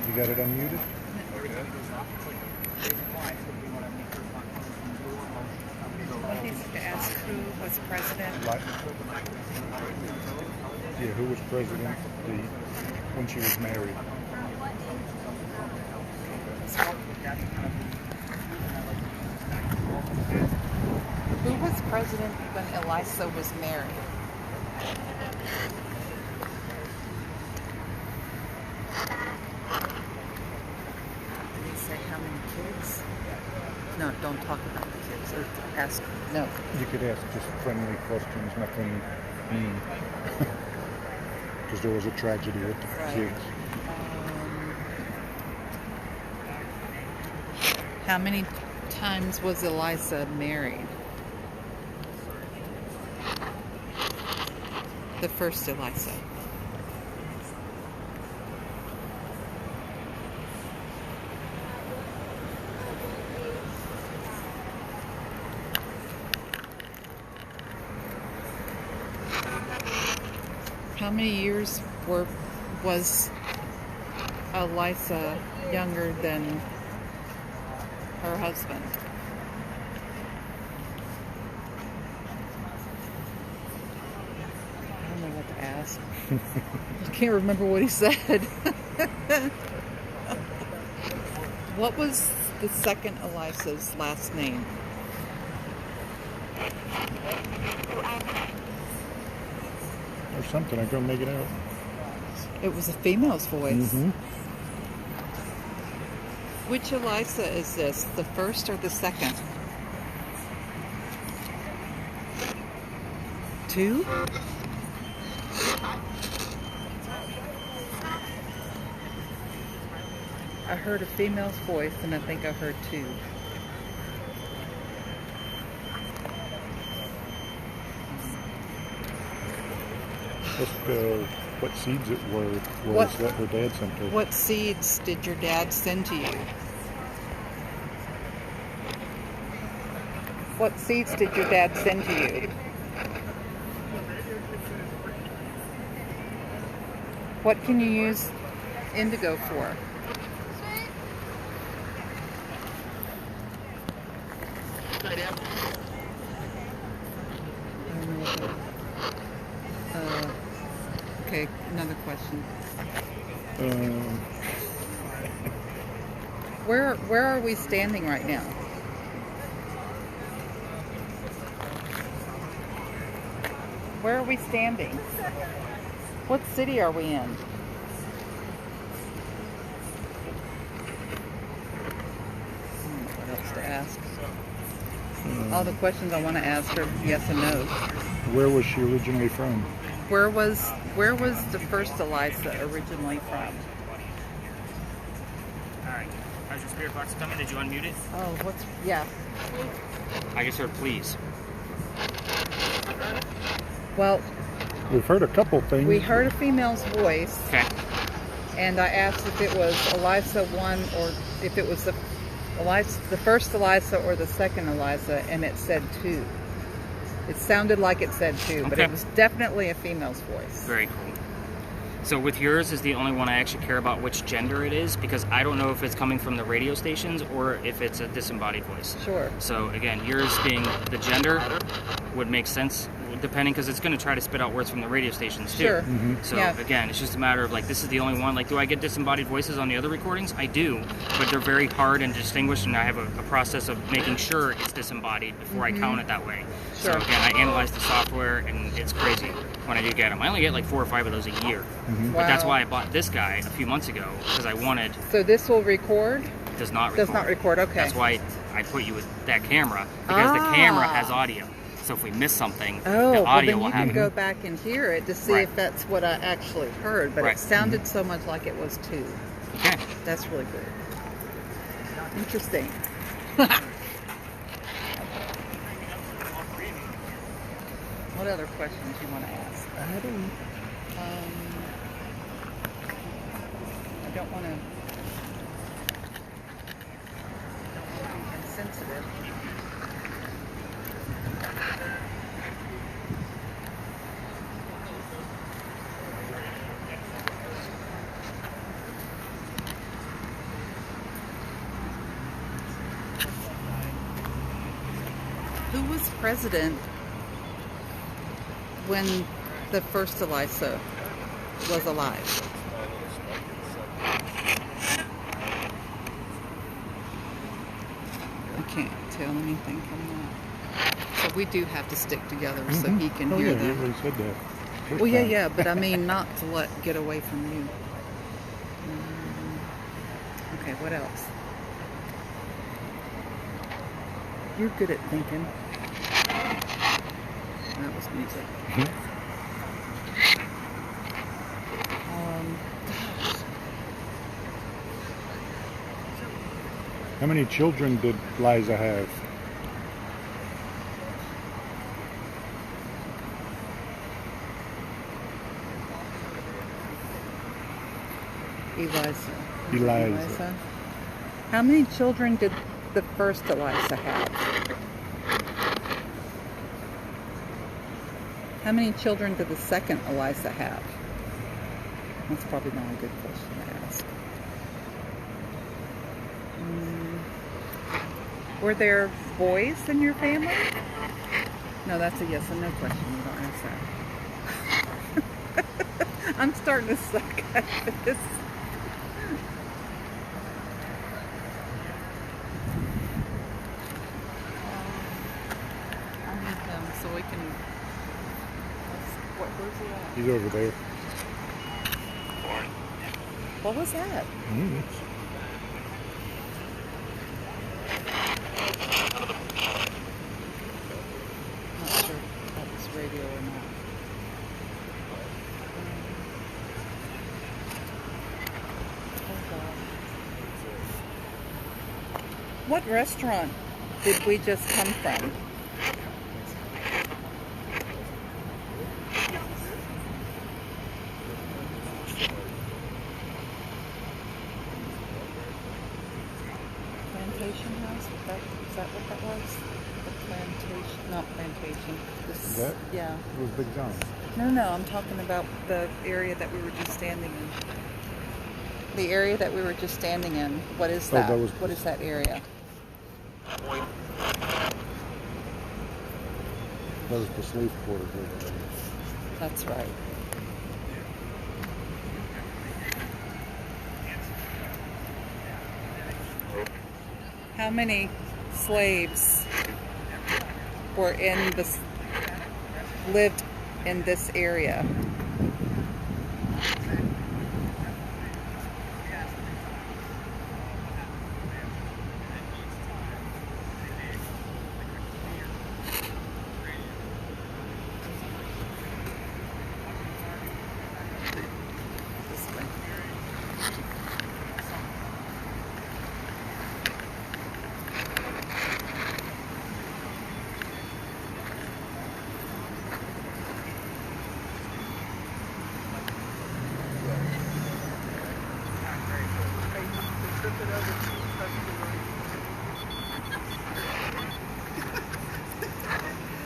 S6: You got it unmuted?
S1: everything goes off. It's like reason why it's going to be what I make her from your motion.
S2: What needs to ask who was president?
S6: Like, yeah, who was president when she was married?
S2: Who was president when Eliza was married? Did he say how many kids? No, don't talk about the kids. Or ask. No.
S6: You could ask just friendly questions, nothing mean. Because there was a tragedy with the
S2: Right.
S6: kids.
S2: How many times was Eliza married? The first Eliza. How many years was Eliza younger than her husband? I can't remember what he said. What was the second Eliza's last name?
S6: Or something. I couldn't make it out.
S2: It was a female's voice.
S6: Mm-hmm.
S2: Which Eliza is this? The first or the second? 2? I heard a female's voice, and I think I heard 2.
S6: What seeds it was that her dad sent her.
S2: What seeds did your dad send to you? What seeds did your dad send to you? What can you use indigo for? Okay, another question. Where are we standing right now? Where are we standing? What city are we in? What else to ask? All the questions I want to ask are yes and no.
S6: Where was she originally from?
S2: Where was the first Eliza originally from?
S1: Alright. How's your spirit box coming? Did you unmute it?
S2: Oh, yeah.
S1: I just heard please.
S2: Well,
S6: We've heard a couple things.
S2: we heard a female's voice,
S1: Okay.
S2: and I asked if it was Eliza 1 or if it was the first Eliza or the second Eliza, and it said 2. It sounded like it said 2, but
S1: Okay.
S2: it was definitely a female's voice.
S1: Very cool. So with yours is the only one I actually care about which gender it is, because I don't know if it's coming from the radio stations or if it's a disembodied voice.
S2: Sure.
S1: So again, yours being the gender would make sense, depending, because it's going to try to spit out words from the radio stations too.
S2: Sure.
S1: So
S2: Yeah.
S1: again, it's just a matter of like, this is the only one. Like, do I get disembodied voices on the other recordings? I do, but they're very hard and distinguished, and I have a process of making sure it's disembodied before I count it that way.
S2: Sure.
S1: So again, I analyze the software, and it's crazy when I do get them. I only get like 4 or 5 of those a year. But that's
S2: Wow.
S1: why I bought this guy a few months ago, because I wanted.
S2: So this will record?
S1: Does not record.
S2: Does not record, okay.
S1: That's why I put you with that camera, because the camera has audio. So if we miss something,
S2: Oh,
S1: the
S2: well
S1: audio
S2: then
S1: will
S2: you
S1: have
S2: can
S1: it.
S2: go back and hear it to see
S1: Right.
S2: if that's what I actually heard, but
S1: Right.
S2: it sounded so much like it was 2.
S1: Okay.
S2: That's really good. Interesting. What other questions you want to ask?
S6: I don't.
S2: I don't want to be insensitive. Who was president when the first Eliza was alive? I can't tell anything from that. So we do have to stick together so he can
S6: Oh
S2: hear
S6: yeah, you
S2: them.
S6: already said that. First
S2: Well,
S6: time.
S2: yeah, but I mean not to get away from you. Okay, what else? You're good at thinking. That was music.
S6: How many children did Liza have?
S2: Eliza. How many children did the first Eliza have? How many children did the second Eliza have? That's probably not a good question to ask. Were there boys in your family? No, that's a yes and no question. You don't ask that. I'm starting to suck at this. I need him so we can. Where's he at?
S6: He's over there.
S2: What was that?
S6: Mm.
S2: Not sure if that was radio or not. What restaurant did we just come from? Plantation House? Is that what that was? The plantation, not plantation. This,
S6: That?
S2: yeah.
S6: It was Big John.
S2: No, I'm talking about the area that we were just standing in. The area that we were just standing in. What is that? What is that area?
S6: That was the slave quarters over there.
S2: That's right. How many slaves were in this, lived in this area?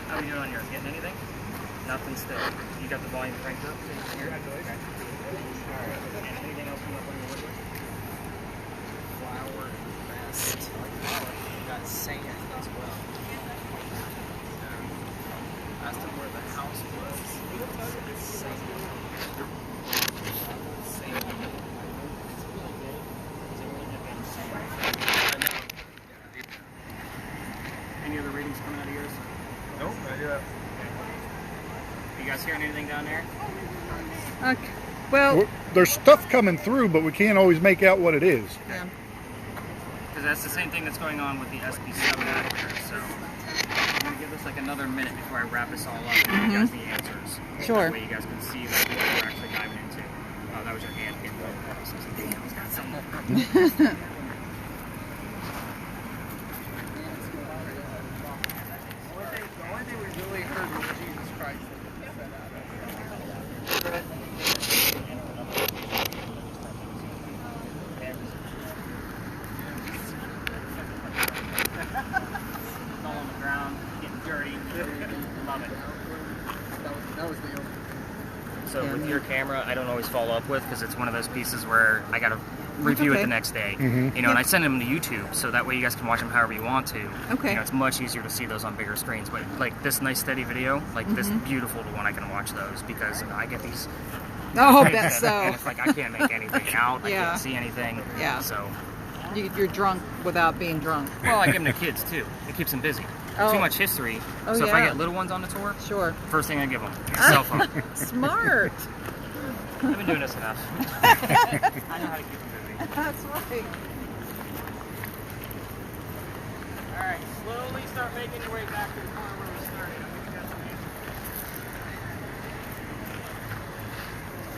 S1: How are you doing on yours? Getting anything? Nothing still. You got the volume cranked up? Congratulations. Okay. Alright. And anything else coming up on your woodwork?
S3: Flower vest. You got sand as well. Asked him where the house was. Sand.
S1: Any other readings coming out of yours?
S7: Nope, not yet.
S1: You guys hearing anything down there?
S2: Okay. Well,
S6: There's stuff coming through, but we can't always make out what it is.
S2: yeah.
S1: Because that's the same thing that's going on with the SB7 actor. So I'm going to give this like another minute before I wrap this all up and give you guys the answers.
S2: Sure.
S1: That way you guys can see like, what we're actually diving into. Oh, that was your hand hitting the process. It's got something.
S3: The only thing we really heard was Jesus Christ.
S1: It's all on the ground, getting dirty. Love it.
S3: That was the only.
S1: So with your camera, I don't always follow up with because it's one of those pieces where I got to review it
S2: okay.
S1: the next day. You know, and I send them to YouTube so that way you guys can watch them however you want to.
S2: Okay.
S1: You know, it's much easier to see those on bigger screens. But like this nice steady video, like this beautiful one, I can watch those because I get these.
S2: Oh,
S1: prints
S2: bet
S1: and
S2: so.
S1: it's like I can't make anything out. I
S2: Yeah.
S1: can't see anything.
S2: Yeah.
S1: So,
S2: You're drunk without being drunk.
S1: well, I give them to kids too. It keeps them busy.
S2: Oh.
S1: Too much history.
S2: Oh,
S1: So if I
S2: yeah.
S1: get little ones on the tour,
S2: Sure.
S1: first thing I give them, cell phone.
S2: Smart.
S1: I've been doing this enough. I know how to keep them busy.
S2: That's right.
S1: All right, slowly start making your way back to the corner where we started. I think we got some answers.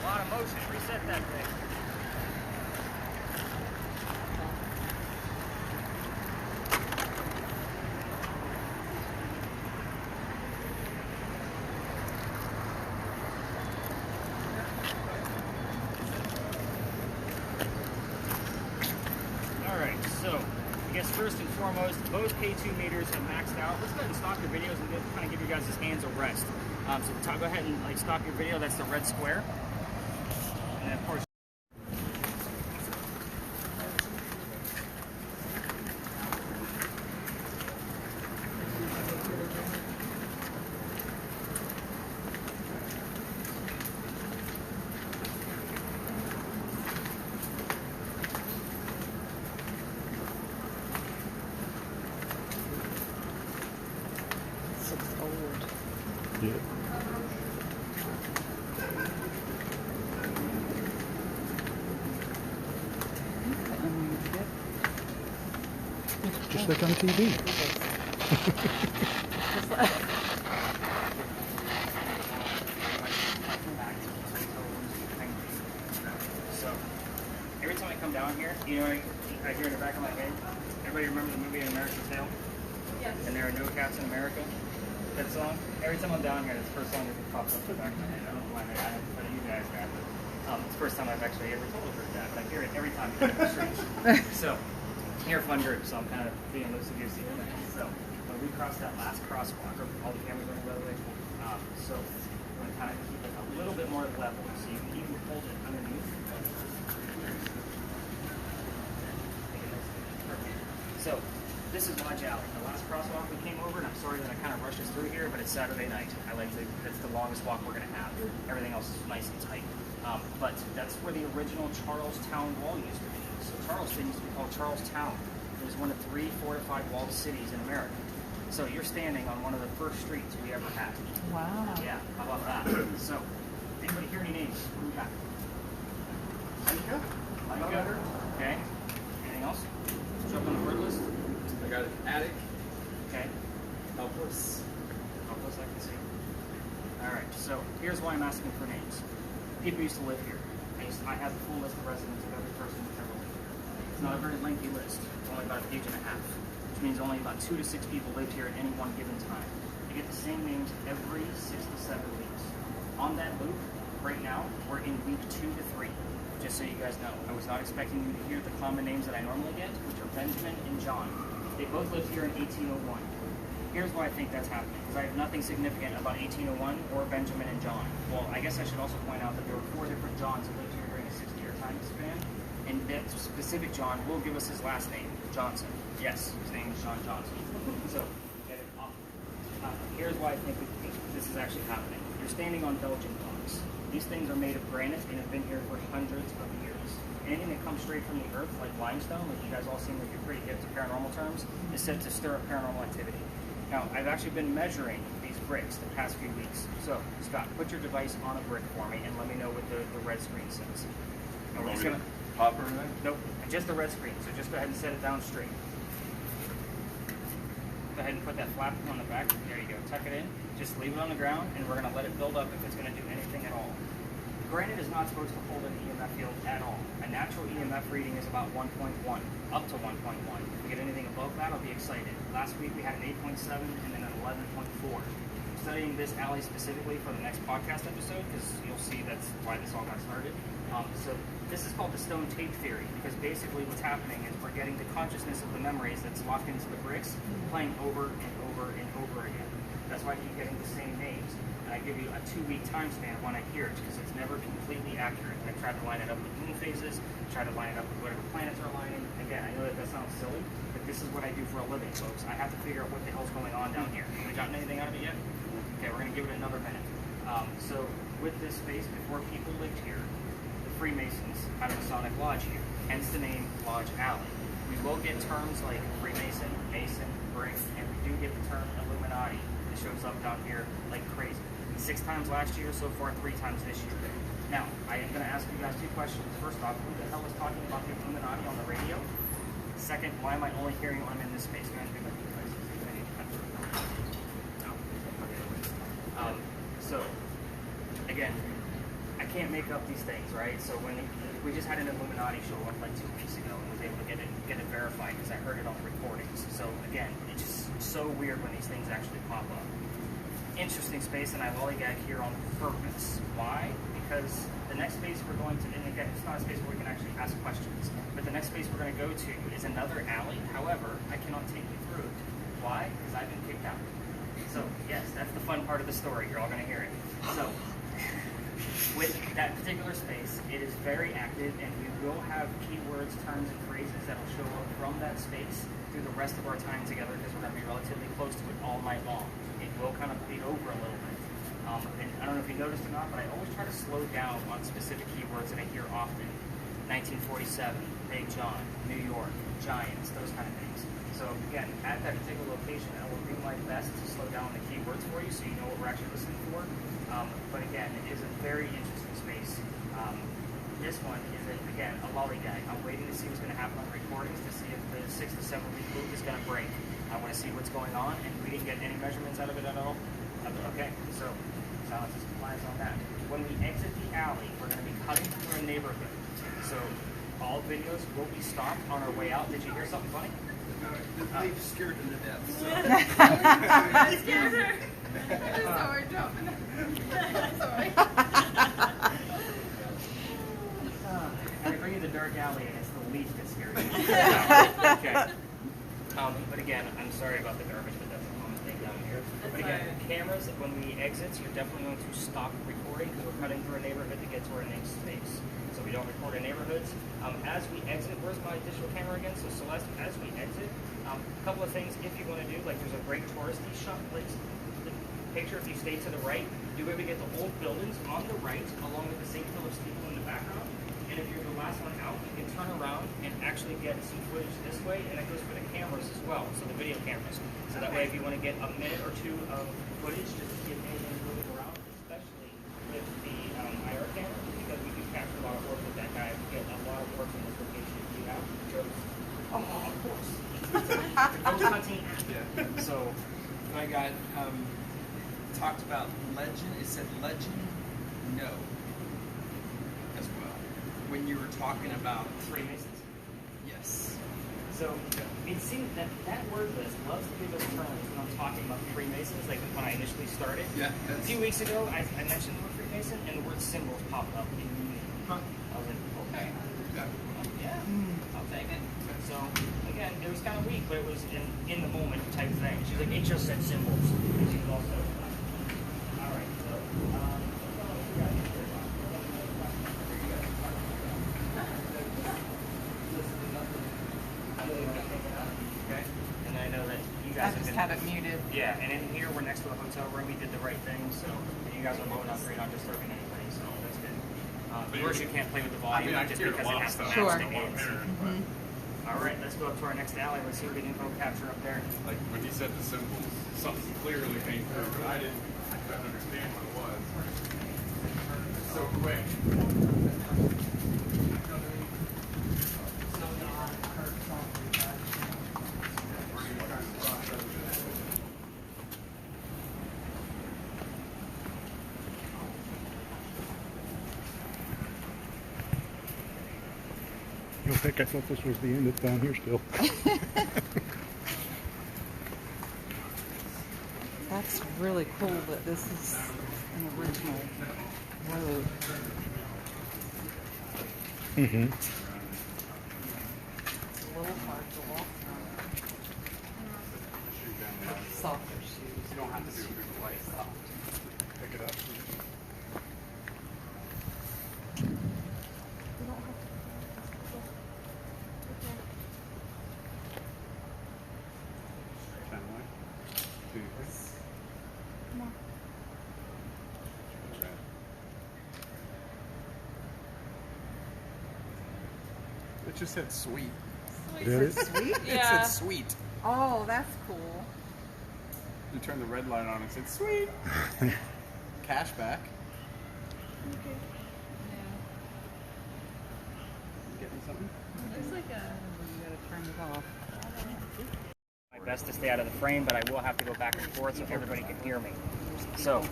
S1: A lot of motion. Reset that thing. Alright, so I guess first and foremost, both K2 meters are maxed out. Let's go ahead and stop your videos and kind of give you guys this hands a rest. So go ahead and like stop your video. That's the red square. And of course.
S6: Yeah. Just like on TV.
S1: So, every time I come down here, you know, I hear in the back of my head, everybody remember the movie An American Tale? Yes. And There Are No Cats in America? That song? Every time I'm down here, that's the first song that pops up in the back of my head. I don't know why you guys got it. It's the first time I've actually ever told her that, but I hear it every time you go down the street. So, you're a fun group, so I'm kind of being loosey-goosey tonight. So, when we cross that last crosswalk, all the cameras running by the way, so we're going to kind of keep it a little bit more level, so you can even hold it underneath. So, this is Lodge Alley. The last crosswalk we came over, and I'm sorry that I kind of rushed us through here, but it's Saturday night. That's the longest walk we're going to have. Everything else is nice and tight. But that's where the original Charlestown Wall used to be. So Charleston used to be called Charlestown. It was one of 3 fortified walled cities in America. So you're standing on one of the first streets we ever had.
S2: Wow.
S1: Yeah, how about that? So, anybody hear any names? Who we got? Micah. Okay. Anything else? Jump on the word list.
S3: I got an attic.
S1: Okay.
S3: Helpless.
S1: Helpless, I can see. Alright, so here's why I'm asking for names. People used to live here. I have the full list of residents of every person that's ever lived here. It's not a very lengthy list. It's only about a page and a half, which means only about 2 to 6 people lived here at any one given time. You get the same names every 6 to 7 weeks. On that loop, right now, we're in week 2 to 3. Just so you guys know, I was not expecting you to hear the common names that I normally get, which are Benjamin and John. They both lived here in 1801. Here's why I think that's happening, because I have nothing significant about 1801 or Benjamin and John. Well, I guess I should also point out that there were 4 different Johns that lived here during a 60-year time span, and that specific John will give us his last name, Johnson. Yes, his name is John Johnson. So, get it off. Here's why I think this is actually happening. You're standing on Belgian blocks. These things are made of granite and have been here for hundreds of years. Anything that comes straight from the earth, like limestone, like you guys all seem like you're pretty hip to paranormal terms, is said to stir up paranormal activity. Now, I've actually been measuring these bricks the past few weeks. So, Scott, put your device on a brick for me and let me know what the red screen says. And we're just gonna
S7: Pop or anything?
S1: Nope, just the red screen. So just go ahead and set it down straight. Go ahead and put that flap on the back. There you go. Tuck it in. Just leave it on the ground, and we're going to let it build up if it's going to do anything at all. Granite is not supposed to hold an EMF field at all. A natural EMF reading is about 1.1, up to 1.1. If we get anything above that, I'll be excited. Last week we had an 8.7 and then an 11.4. I'm studying this alley specifically for the next podcast episode because you'll see that's why this all got started. So this is called the stone tape theory, because basically what's happening is we're getting the consciousness of the memories that's locked into the bricks playing over and over and over again. That's why I keep getting the same names. And I give you a 2-week time span when I hear it, because it's never completely accurate. I tried to line it up with moon phases, try to line it up with whatever planets are aligning. Again, I know that sounds silly, but this is what I do for a living, folks. I have to figure out what the hell's going on down here. Have we gotten anything out of it yet? Okay, we're going to give it another minute. So with this space, before people lived here, the Freemasons had a Masonic lodge here, hence the name Lodge Alley. We will get terms like Freemason, Mason, Brick, and we do get the term Illuminati that shows up down here like crazy. 6 times last year, so far 3 times this year. Now, I am going to ask you guys 2 questions. First off, who the hell is talking about the Illuminati on the radio? Second, why am I only hearing when I'm in this space? Can I do my devices? No. So, again, I can't make up these things, right? So when we just had an Illuminati show up like 2 weeks ago and was able to get it verified because I heard it on the recordings. So again, it's just so weird when these things actually pop up. Interesting space, and I lollygag here on purpose. Why? Because the next space we're going to, and again, it's not a space where we can actually ask questions, but the next space we're going to go to is another alley. However, I cannot take you through it. Why? Because I've been kicked out. So, yes, that's the fun part of the story. You're all going to hear it. So, with that particular space, it is very active, and we will have keywords, terms, and phrases that will show up from that space through the rest of our time together, because we're going to be relatively close to it all night long. It will kind of bleed over a little bit. And I don't know if you noticed or not, but I always try to slow down on specific keywords that I hear often. 1947, Big John, New York, Giants, those kind of things. So again, at that particular location, I will do my best to slow down the keywords for you so you know what we're actually listening for. But again, it is a very interesting space. This one is, again, a lollygag. I'm waiting to see what's going to happen on the recordings to see if the 6 to 7 week loop is going to break. I want to see what's going on, and we didn't get any measurements out of it at all. Okay, so silence is compliance on that. When we exit the alley, we're going to be cutting through a neighborhood. So all videos will be stopped on our way out. Did you hear something funny?
S3: They've scared her to death. So.
S5: I scared her. Sorry, jumping. Sorry.
S1: I bring you the dark alley, and it's the least that scares you. Okay. But again, I'm sorry about the garbage, but that's a common thing down here. But again, cameras, when we exit, you're definitely going to stop recording because we're cutting through a neighborhood to get to our next space. So we don't record in neighborhoods. As we exit, where's my digital camera again? So Celeste, as we exit, a couple of things if you want to do, like there's a great touristy shot place. The picture, if you stay to the right, you'll be able to get the old buildings on the right, along with the St. Philip steeple in the background. And if you're the last one out, you can turn around and actually get some footage this way, and that goes for the cameras as well, so the video cameras. So that way, if you want to get a minute or two of footage, just to see if anything's moving around, especially with the IR camera, because we do capture a lot of work with that guy. We get a lot of work in this location. Do you have jokes? Oh, of course. Ghost hunting.
S3: Yeah.
S1: So,
S3: I got talked about legend. It said legend, no, as well. When you were talking about
S1: Freemasons.
S3: yes.
S1: So it seems that word list loves to give us terms when I'm talking about Freemasons, like when I initially started.
S3: Yeah.
S1: A few weeks ago, I mentioned the word Freemason, and the word symbols popped up immediately.
S3: Huh.
S1: I was like, okay,
S3: Yeah.
S1: yeah, I'll take it. So again, it was kind of weak, but it was in the moment type thing. She's like, it just said symbols. And she was also, all right. So, okay, and I know that you
S2: I
S1: guys
S2: just
S1: have
S2: had it muted.
S1: yeah, and in here we're next to a hotel room. We did the right thing, so and you guys are low enough for you're not disturbing anybody, so that's good. Of course, you can't play with the volume just because it has to match
S2: Sure.
S1: the games. All right, let's go up to our next alley. Let's see what we can go capture up there.
S7: Like when he said the symbols, something clearly came through, but I couldn't understand what it was. It's so quick.
S6: You'll think I thought this was the end. It's down here still.
S2: That's really cool that this is an original road.
S6: Mm-hmm.
S2: It's a little hard to walk on. Softer shoes.
S7: You don't have to do a big light.
S2: Soft.
S7: Pick it up.
S3: It just said sweet.
S6: Did it?
S2: Sweet?
S3: It said sweet.
S2: Oh, that's cool.
S3: You turn the red light on and it said sweet. Cashback. Getting something?
S2: Looks like you gotta turn it off.
S1: My best to stay out of the frame, but I will have to go back and forth so everybody can hear me. So,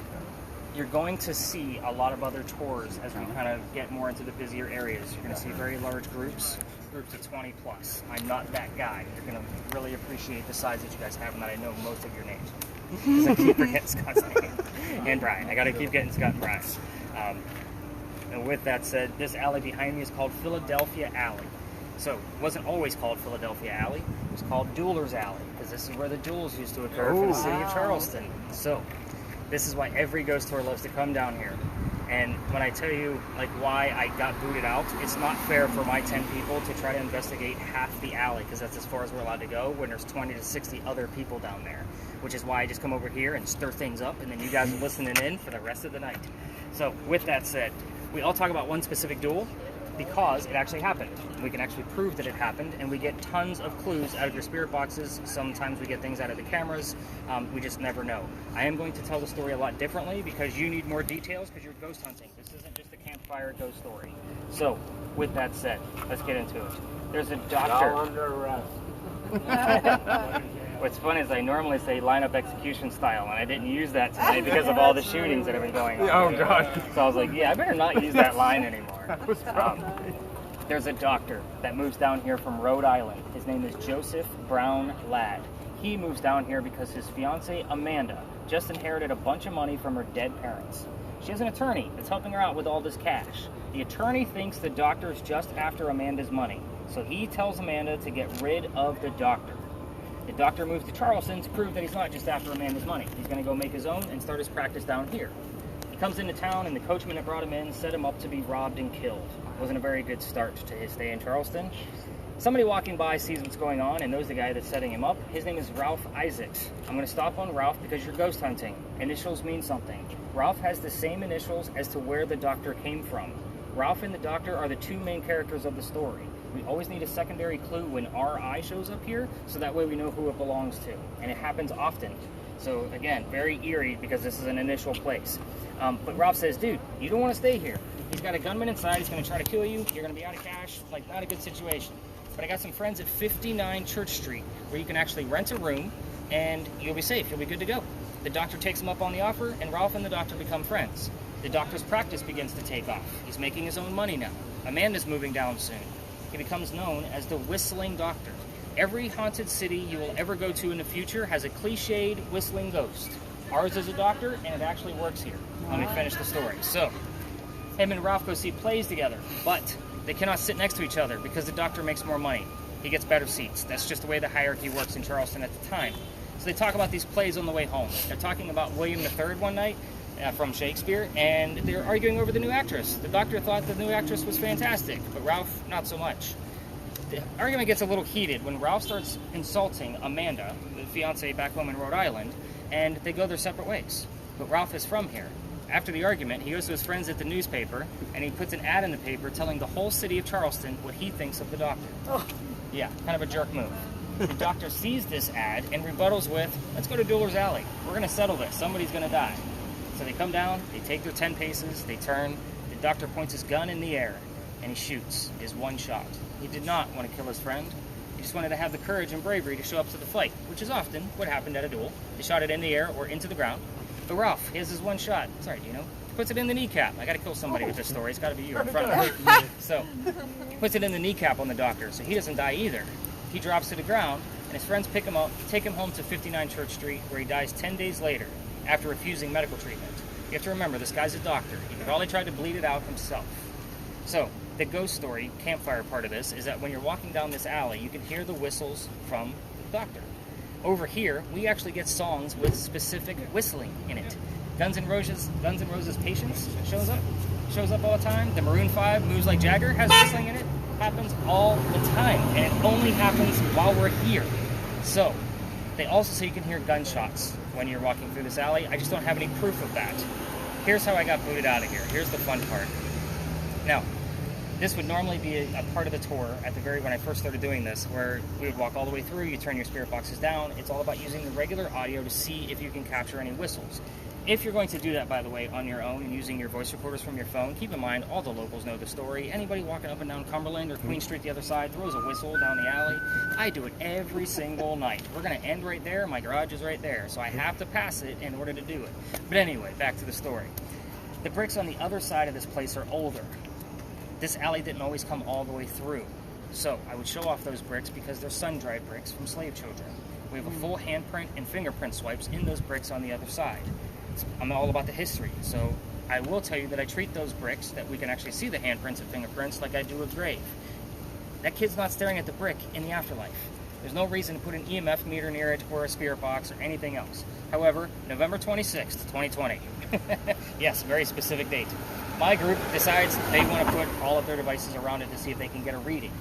S1: you're going to see a lot of other tours as we kind of get more into the busier areas. You're going to see very large groups of 20 plus. I'm not that guy. You're going to really appreciate the size that you guys have and that I know most of your names. Because I keep forgetting Scott's name. And Brian. I got to keep getting Scott and Brian. And with that said, this alley behind me is called Philadelphia Alley. So, it wasn't always called Philadelphia Alley. It was called Duelers Alley, because this is where the duels used to occur for the city of Charleston. So, this is why every ghost tour loves to come down here. And when I tell you like why I got booted out, it's not fair for my 10 people to try to investigate half the alley, because that's as far as we're allowed to go when there's 20 to 60 other people down there. Which is why I just come over here and stir things up, and then you guys are listening in for the rest of the night. So, with that said, we all talk about one specific duel, because it actually happened. We can actually prove that it happened, and we get tons of clues out of your spirit boxes. Sometimes we get things out of the cameras. We just never know. I am going to tell the story a lot differently because you need more details because you're ghost hunting. This isn't just a campfire ghost story. So, with that said, let's get into it. There's a doctor.
S8: All under arrest.
S1: What's funny is I normally say lineup execution style, and I didn't use that today because of all the shootings that have been going on.
S8: Oh, God.
S1: So I was like, yeah, I better not use that line anymore. There's a doctor that moves down here from Rhode Island. His name is Joseph Brown Ladd. He moves down here because his fiancée, Amanda, just inherited a bunch of money from her dead parents. She has an attorney that's helping her out with all this cash. The attorney thinks the doctor is just after Amanda's money, so he tells Amanda to get rid of the doctor. The doctor moves to Charleston to prove that he's not just after Amanda's money. He's going to go make his own and start his practice down here. He comes into town, and the coachman that brought him in set him up to be robbed and killed. Wasn't a very good start to his stay in Charleston. Somebody walking by sees what's going on and knows the guy that's setting him up. His name is Ralph Isaacs. I'm going to stop on Ralph because you're ghost hunting. Initials mean something. Ralph has the same initials as to where the doctor came from. Ralph and the doctor are the two main characters of the story. We always need a secondary clue when RI shows up here, so that way we know who it belongs to. And it happens often. So again, very eerie because this is an initial place. But Ralph says, dude, you don't want to stay here. He's got a gunman inside, he's going to try to kill you, you're going to be out of cash, like not a good situation. But I got some friends at 59 Church Street where you can actually rent a room and you'll be safe, you'll be good to go. The doctor takes him up on the offer and Ralph and the doctor become friends. The doctor's practice begins to take off. He's making his own money now. Amanda's moving down soon. He becomes known as the Whistling Doctor. Every haunted city you will ever go to in the future has a cliched whistling ghost. Ours is a doctor, and it actually works here. Let me finish the story. So, him and Ralph go see plays together, but they cannot sit next to each other because the doctor makes more money. He gets better seats. That's just the way the hierarchy works in Charleston at the time. So they talk about these plays on the way home. They're talking about William III one night from Shakespeare, and they're arguing over the new actress. The doctor thought the new actress was fantastic, but Ralph, not so much. The argument gets a little heated when Ralph starts insulting Amanda, the fiancée back home in Rhode Island, and they go their separate ways. But Ralph is from here. After the argument, he goes to his friends at the newspaper, and he puts an ad in the paper telling the whole city of Charleston what he thinks of the doctor. Yeah, kind of a jerk move. The doctor sees this ad and rebuttals with, let's go to Dueler's Alley. We're going to settle this. Somebody's going to die. So they come down, they take their 10 paces, they turn, the doctor points his gun in the air, and he shoots his one shot. He did not want to kill his friend. He just wanted to have the courage and bravery to show up to the fight, which is often what happened at a duel. They shot it in the air or into the ground. But Ralph, he has his one shot. Sorry, DINO. He puts it in the kneecap. I got to kill somebody with this story. It's got to be you in front of me. So he puts it in the kneecap on the doctor, so he doesn't die either. He drops to the ground, and his friends pick him up, take him home to 59 Church Street, where he dies 10 days later after refusing medical treatment. You have to remember, this guy's a doctor. He probably tried to bleed it out himself. So, the ghost story, campfire part of this, is that when you're walking down this alley, you can hear the whistles from the doctor. Over here, we actually get songs with specific whistling in it. Guns N' Roses' Patience shows up all the time. The Maroon 5, Moves Like Jagger, has whistling in it. Happens all the time, and it only happens while we're here. So, they also say you can hear gunshots when you're walking through this alley. I just don't have any proof of that. Here's how I got booted out of here. Here's the fun part. Now, this would normally be a part of the tour at the when I first started doing this, where we would walk all the way through, you turn your spirit boxes down. It's all about using the regular audio to see if you can capture any whistles. If you're going to do that, by the way, on your own and using your voice recorders from your phone, keep in mind all the locals know the story. Anybody walking up and down Cumberland or Queen Street the other side throws a whistle down the alley. I do it every single night. We're going to end right there. My garage is right there, so I have to pass it in order to do it. But anyway, back to the story. The bricks on the other side of this place are older. This alley didn't always come all the way through. So I would show off those bricks because they're sun-dried bricks from slave children. We have a full handprint and fingerprint swipes in those bricks on the other side. I'm all about the history, so I will tell you that I treat those bricks that we can actually see the handprints and fingerprints like I do a grave. That kid's not staring at the brick in the afterlife. There's no reason to put an EMF meter near it or a spirit box or anything else. However, November 26th, 2020. Yes, very specific date. My group decides they want to put all of their devices around it to see if they can get a reading.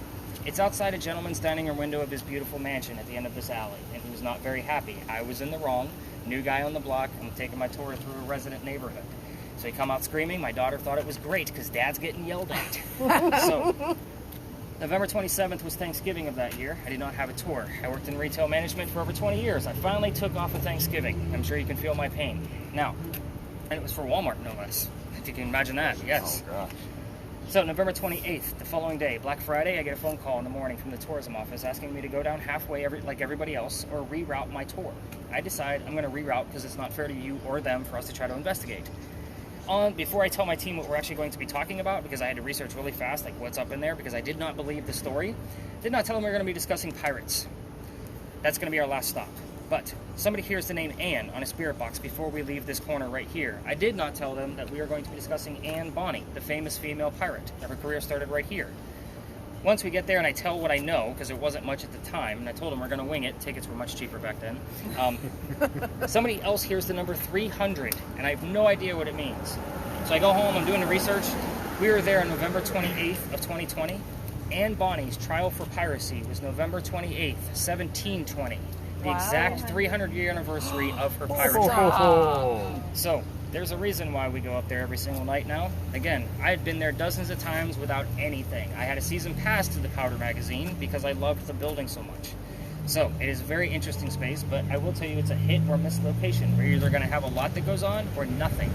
S1: It's outside a gentleman's dining room window of his beautiful mansion at the end of this alley, and he was not very happy. I was in the wrong. New guy on the block. I'm taking my tour through a resident neighborhood. So he come out screaming. My daughter thought it was great because Dad's getting yelled at. So November 27th was Thanksgiving of that year. I did not have a tour. I worked in retail management for over 20 years. I finally took off on Thanksgiving. I'm sure you can feel my pain. Now, and it was for Walmart, no less. If you can imagine that, yes.
S7: Oh, gosh.
S1: So November 28th, the following day, Black Friday, I get a phone call in the morning from the tourism office asking me to go down halfway like everybody else or reroute my tour. I decide I'm going to reroute because it's not fair to you or them for us to try to investigate. Before I tell my team what we're actually going to be talking about, because I had to research really fast, like what's up in there, because I did not believe the story, did not tell them we were going to be discussing pirates. That's going to be our last stop. But somebody hears the name Anne on a spirit box before we leave this corner right here. I did not tell them that we are going to be discussing Anne Bonny, the famous female pirate. Her career started right here. Once we get there and I tell what I know, because it wasn't much at the time, and I told them we're going to wing it. Tickets were much cheaper back then. Somebody else hears the number 300, and I have no idea what it means. So I go home, I'm doing the research. We were there on November 28th of 2020. Anne Bonny's trial for piracy was November 28th, 1720. The exact 300-year anniversary of her piracy. So there's a reason why we go up there every single night now. Again, I had been there dozens of times without anything. I had a season pass to the Powder magazine because I loved the building so much. So it is a very interesting space, but I will tell you it's a hit or miss location. We're either going to have a lot that goes on or nothing.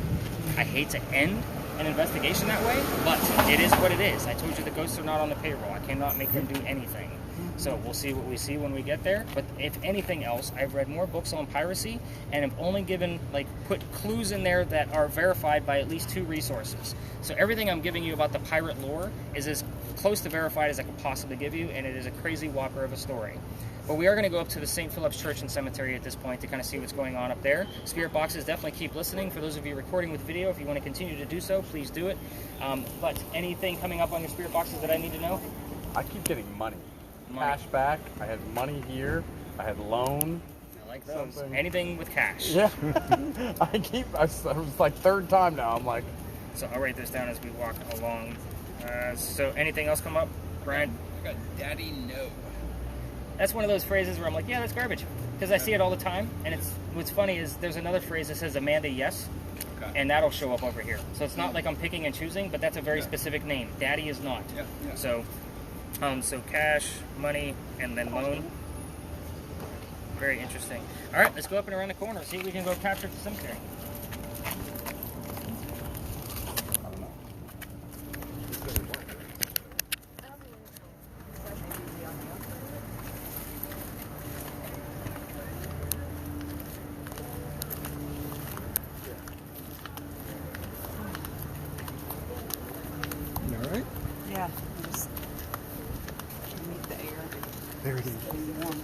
S1: I hate to end an investigation that way, but it is what it is. I told you the ghosts are not on the payroll. I cannot make them do anything. So we'll see what we see when we get there. But if anything else, I've read more books on piracy and have only given, put clues in there that are verified by at least 2 resources. So everything I'm giving you about the pirate lore is as close to verified as I could possibly give you, and it is a crazy whopper of a story. But we are going to go up to the St. Philip's Church and Cemetery at this point to kind of see what's going on up there. Spirit boxes, definitely keep listening. For those of you recording with video, if you want to continue to do so, please do it. But anything coming up on your spirit boxes that I need to know?
S7: I keep getting money. Cash back. I had money here. I had loan.
S1: I like those.
S7: Something.
S1: Anything with cash.
S7: Yeah. I was like 3rd time now. I'm like.
S1: So I'll write this down as we walk along. So anything else come up, Brian?
S3: I got Daddy No.
S1: That's one of those phrases where I'm like, yeah, that's garbage. Because I see it all the time. And what's funny is there's another phrase that says Amanda Yes.
S3: Okay.
S1: And that'll show up over here. So it's not like I'm picking and choosing, but that's a very specific name. Daddy is not.
S3: Yeah.
S1: So cash, money, and then loan. Very interesting. All right, let's go up and around the corner. See if we can go capture the cemetery.
S6: All right.
S2: Yeah. Just meet the air.
S6: There it is.
S2: Warm.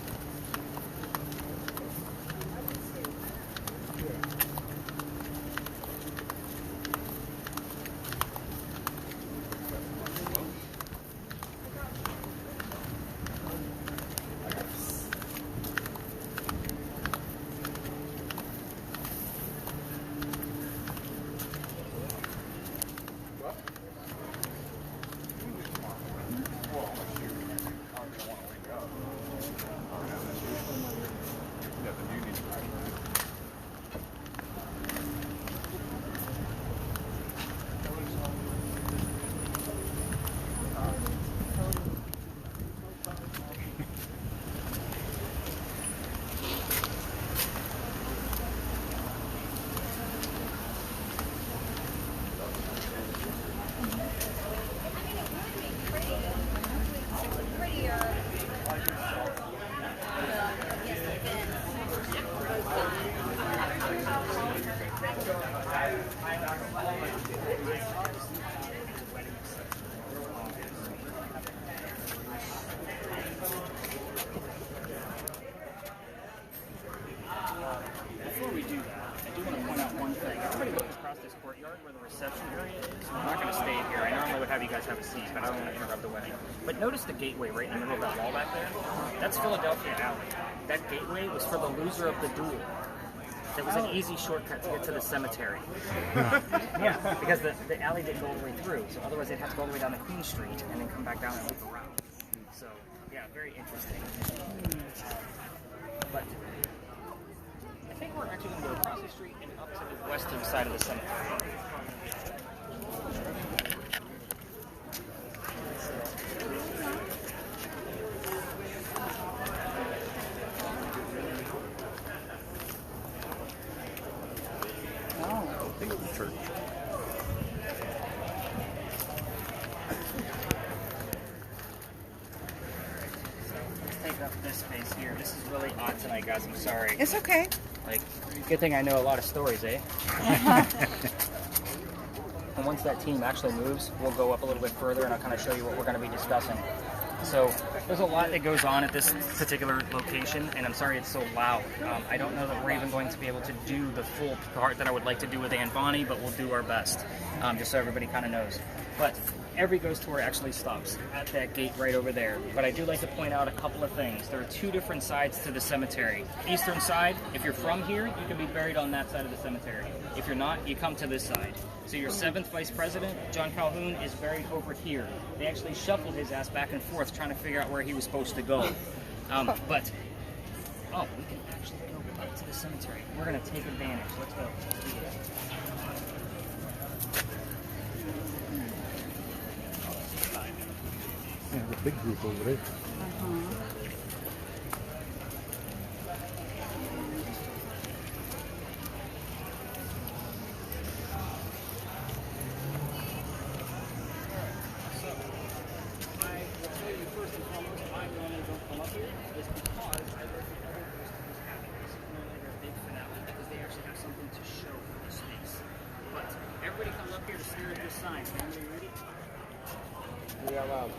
S1: Before we do that, I do want to point out one thing. Everybody look across this courtyard where the reception area is. We're not going to stay here. I normally would have you guys have a seat, but I don't want to interrupt the wedding. But notice the gateway right in the middle of that wall back there? That's Philadelphia Alley. That gateway was for the loser of the duel. It was an easy shortcut to get to the cemetery. Yeah, because the alley didn't go all the way through, so otherwise they'd have to go all the way down to Queen Street and then come back down and loop around. So, yeah, very interesting. But I think we're actually going to go across the street and up to the western side of the cemetery.
S6: Anglican church.
S1: Let's take up this space here. This is really odd tonight, guys. I'm sorry.
S2: It's okay.
S1: Like, good thing I know a lot of stories, eh? And once that team actually moves, we'll go up a little bit further and I'll kind of show you what we're going to be discussing. So there's a lot that goes on at this particular location, and I'm sorry it's so loud. I don't know that we're even going to be able to do the full part that I would like to do with Aunt Bonnie, but we'll do our best, just so everybody kind of knows. But every ghost tour actually stops at that gate right over there. But I do like to point out a couple of things. There are two different sides to the cemetery. Eastern side, if you're from here, you can be buried on that side of the cemetery. If you're not, you come to this side. So your 7th Vice President, John Calhoun, is buried over here. They actually shuffled his ass back and forth trying to figure out where he was supposed to go. Oh, we can actually go up to the cemetery. We're going to take advantage. Let's go.
S6: Yeah, the big group over there.
S1: Everybody come up here to stare at this sign. Everybody ready?
S6: Read out loud.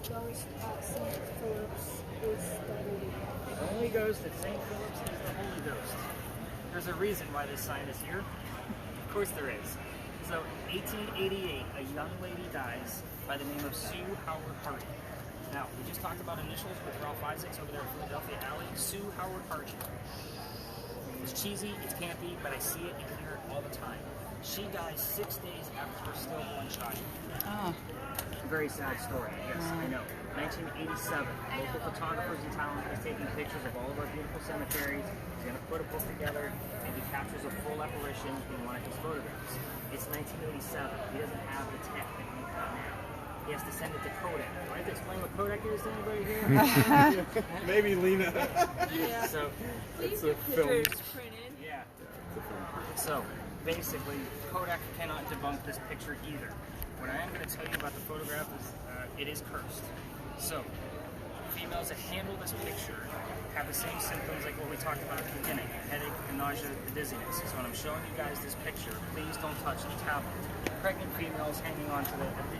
S5: Ghost at St. Philip's is studied.
S1: The only ghost at St. Philip's is the Holy Ghost. There's a reason why this sign is here. Of course there is. So, 1888, a young lady dies by the name of Sue Howard Hardy. Now, we just talked about initials with Ralph Isaacs over there in Philadelphia Alley. Sue Howard Hardy. It's cheesy, it's campy, but I see it and hear it all the time. She dies 6 days after her stillborn child.
S2: Oh.
S1: A very sad story, yes, I know. 1987, local photographers in town is taking pictures of all of our beautiful cemeteries. He's going to put a book together, and he captures a full apparition in one of his photographs. It's 1987. He doesn't have the tech that we've got now. He has to send it to Kodak. Do I have to explain what Kodak is to anybody here?
S7: Maybe Lena.
S5: Yeah.
S1: So,
S7: It's a film.
S5: Printed.
S1: yeah. So, basically, Kodak cannot debunk this picture either. What I am going to tell you about the photograph is it is cursed. So, females that handle this picture have the same symptoms like what we talked about at the beginning: headache, and nausea, and dizziness. So when I'm showing you guys this picture, please don't touch the tablet. Pregnant females hanging on to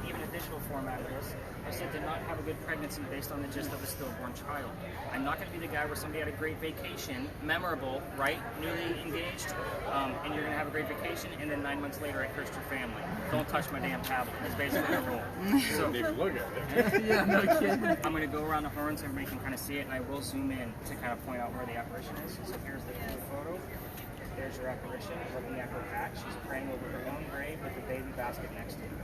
S1: even a digital format of this are said to not have a good pregnancy based on the gist of a stillborn child. I'm not going to be the guy where somebody had a great vacation, memorable, right? Newly engaged, and you're going to have a great vacation, and then 9 months later I cursed your family. Don't touch my damn tablet. That's basically the rule. So,
S7: Didn't even look at it.
S2: Yeah, no kidding.
S1: I'm going to go around the horns so everybody can kind of see it, and I will zoom in to kind of point out where the apparition is. So here's the photo. There's your apparition looking at her back. She's praying over her own grave with the baby basket next to her.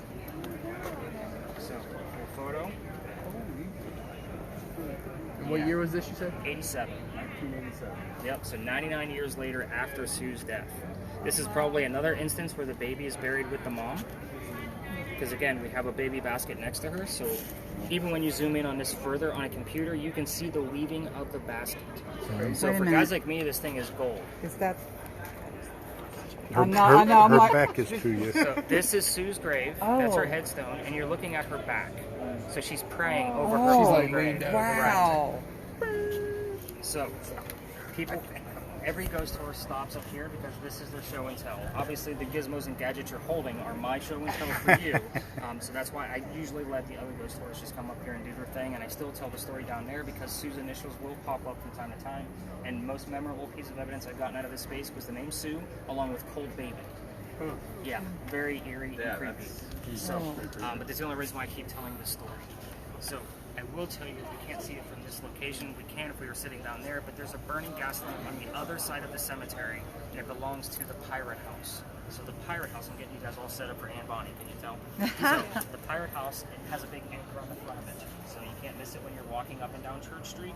S1: So, full photo.
S8: And what year was this, you said?
S1: 87.
S8: 1987.
S1: Yep, so 99 years later after Sue's death. This is probably another instance where the baby is buried with the mom. Because again, we have a baby basket next to her, so even when you zoom in on this further on a computer, you can see the weaving of the basket. So
S2: Wait a
S1: for
S2: minute.
S1: guys like me, this thing is gold.
S2: Is that?
S6: Her,
S2: I'm not- I know, I'm
S6: her
S2: like-
S6: back is to you.
S1: So this is Sue's grave. That's her
S2: Oh.
S1: headstone, and you're looking at her back. So she's praying over her
S2: Oh,
S1: own
S8: like
S1: grave.
S8: laying down.
S2: wow.
S1: So, people, every ghost tour stops up here because this is their show and tell. Obviously, the gizmos and gadgets you're holding are my show and tell for you. So that's why I usually let the other ghost tours just come up here and do their thing, and I still tell the story down there because Sue's initials will pop up from time to time. And most memorable piece of evidence I've gotten out of this space was the name Sue, along with Cold Baby. Yeah, very eerie and creepy. So, but that's the only reason why I keep telling this story. So, I will tell you, we can't see it from this location. We can if we were sitting down there, but there's a burning gas lamp on the other side of the cemetery, and it belongs to the Pirate House. So the Pirate House, I'm getting you guys all set up for Aunt Bonnie, can you tell? So the Pirate House, it has a big anchor on the front of it, so you can't miss it when you're walking up and down Church Street.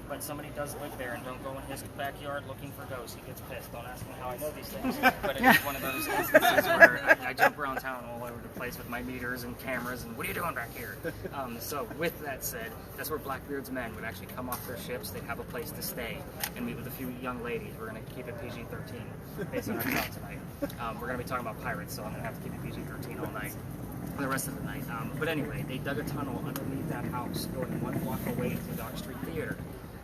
S1: But somebody does live there, and don't go in his backyard looking for ghosts. He gets pissed. Don't ask me how I know these things, but it is one of those instances where I I jump around town all over the place with my meters and cameras and what are you doing back here? So with that said, that's where Blackbeard's men would actually come off their ships. They'd have a place to stay and meet with a few young ladies. We're going to keep it PG-13 based on our talk tonight. We're going to be talking about pirates, so I'm going to have to keep it PG-13 all night. For the rest of the night. But anyway, they dug a tunnel underneath that house going 1 block away to Dock Street Theater.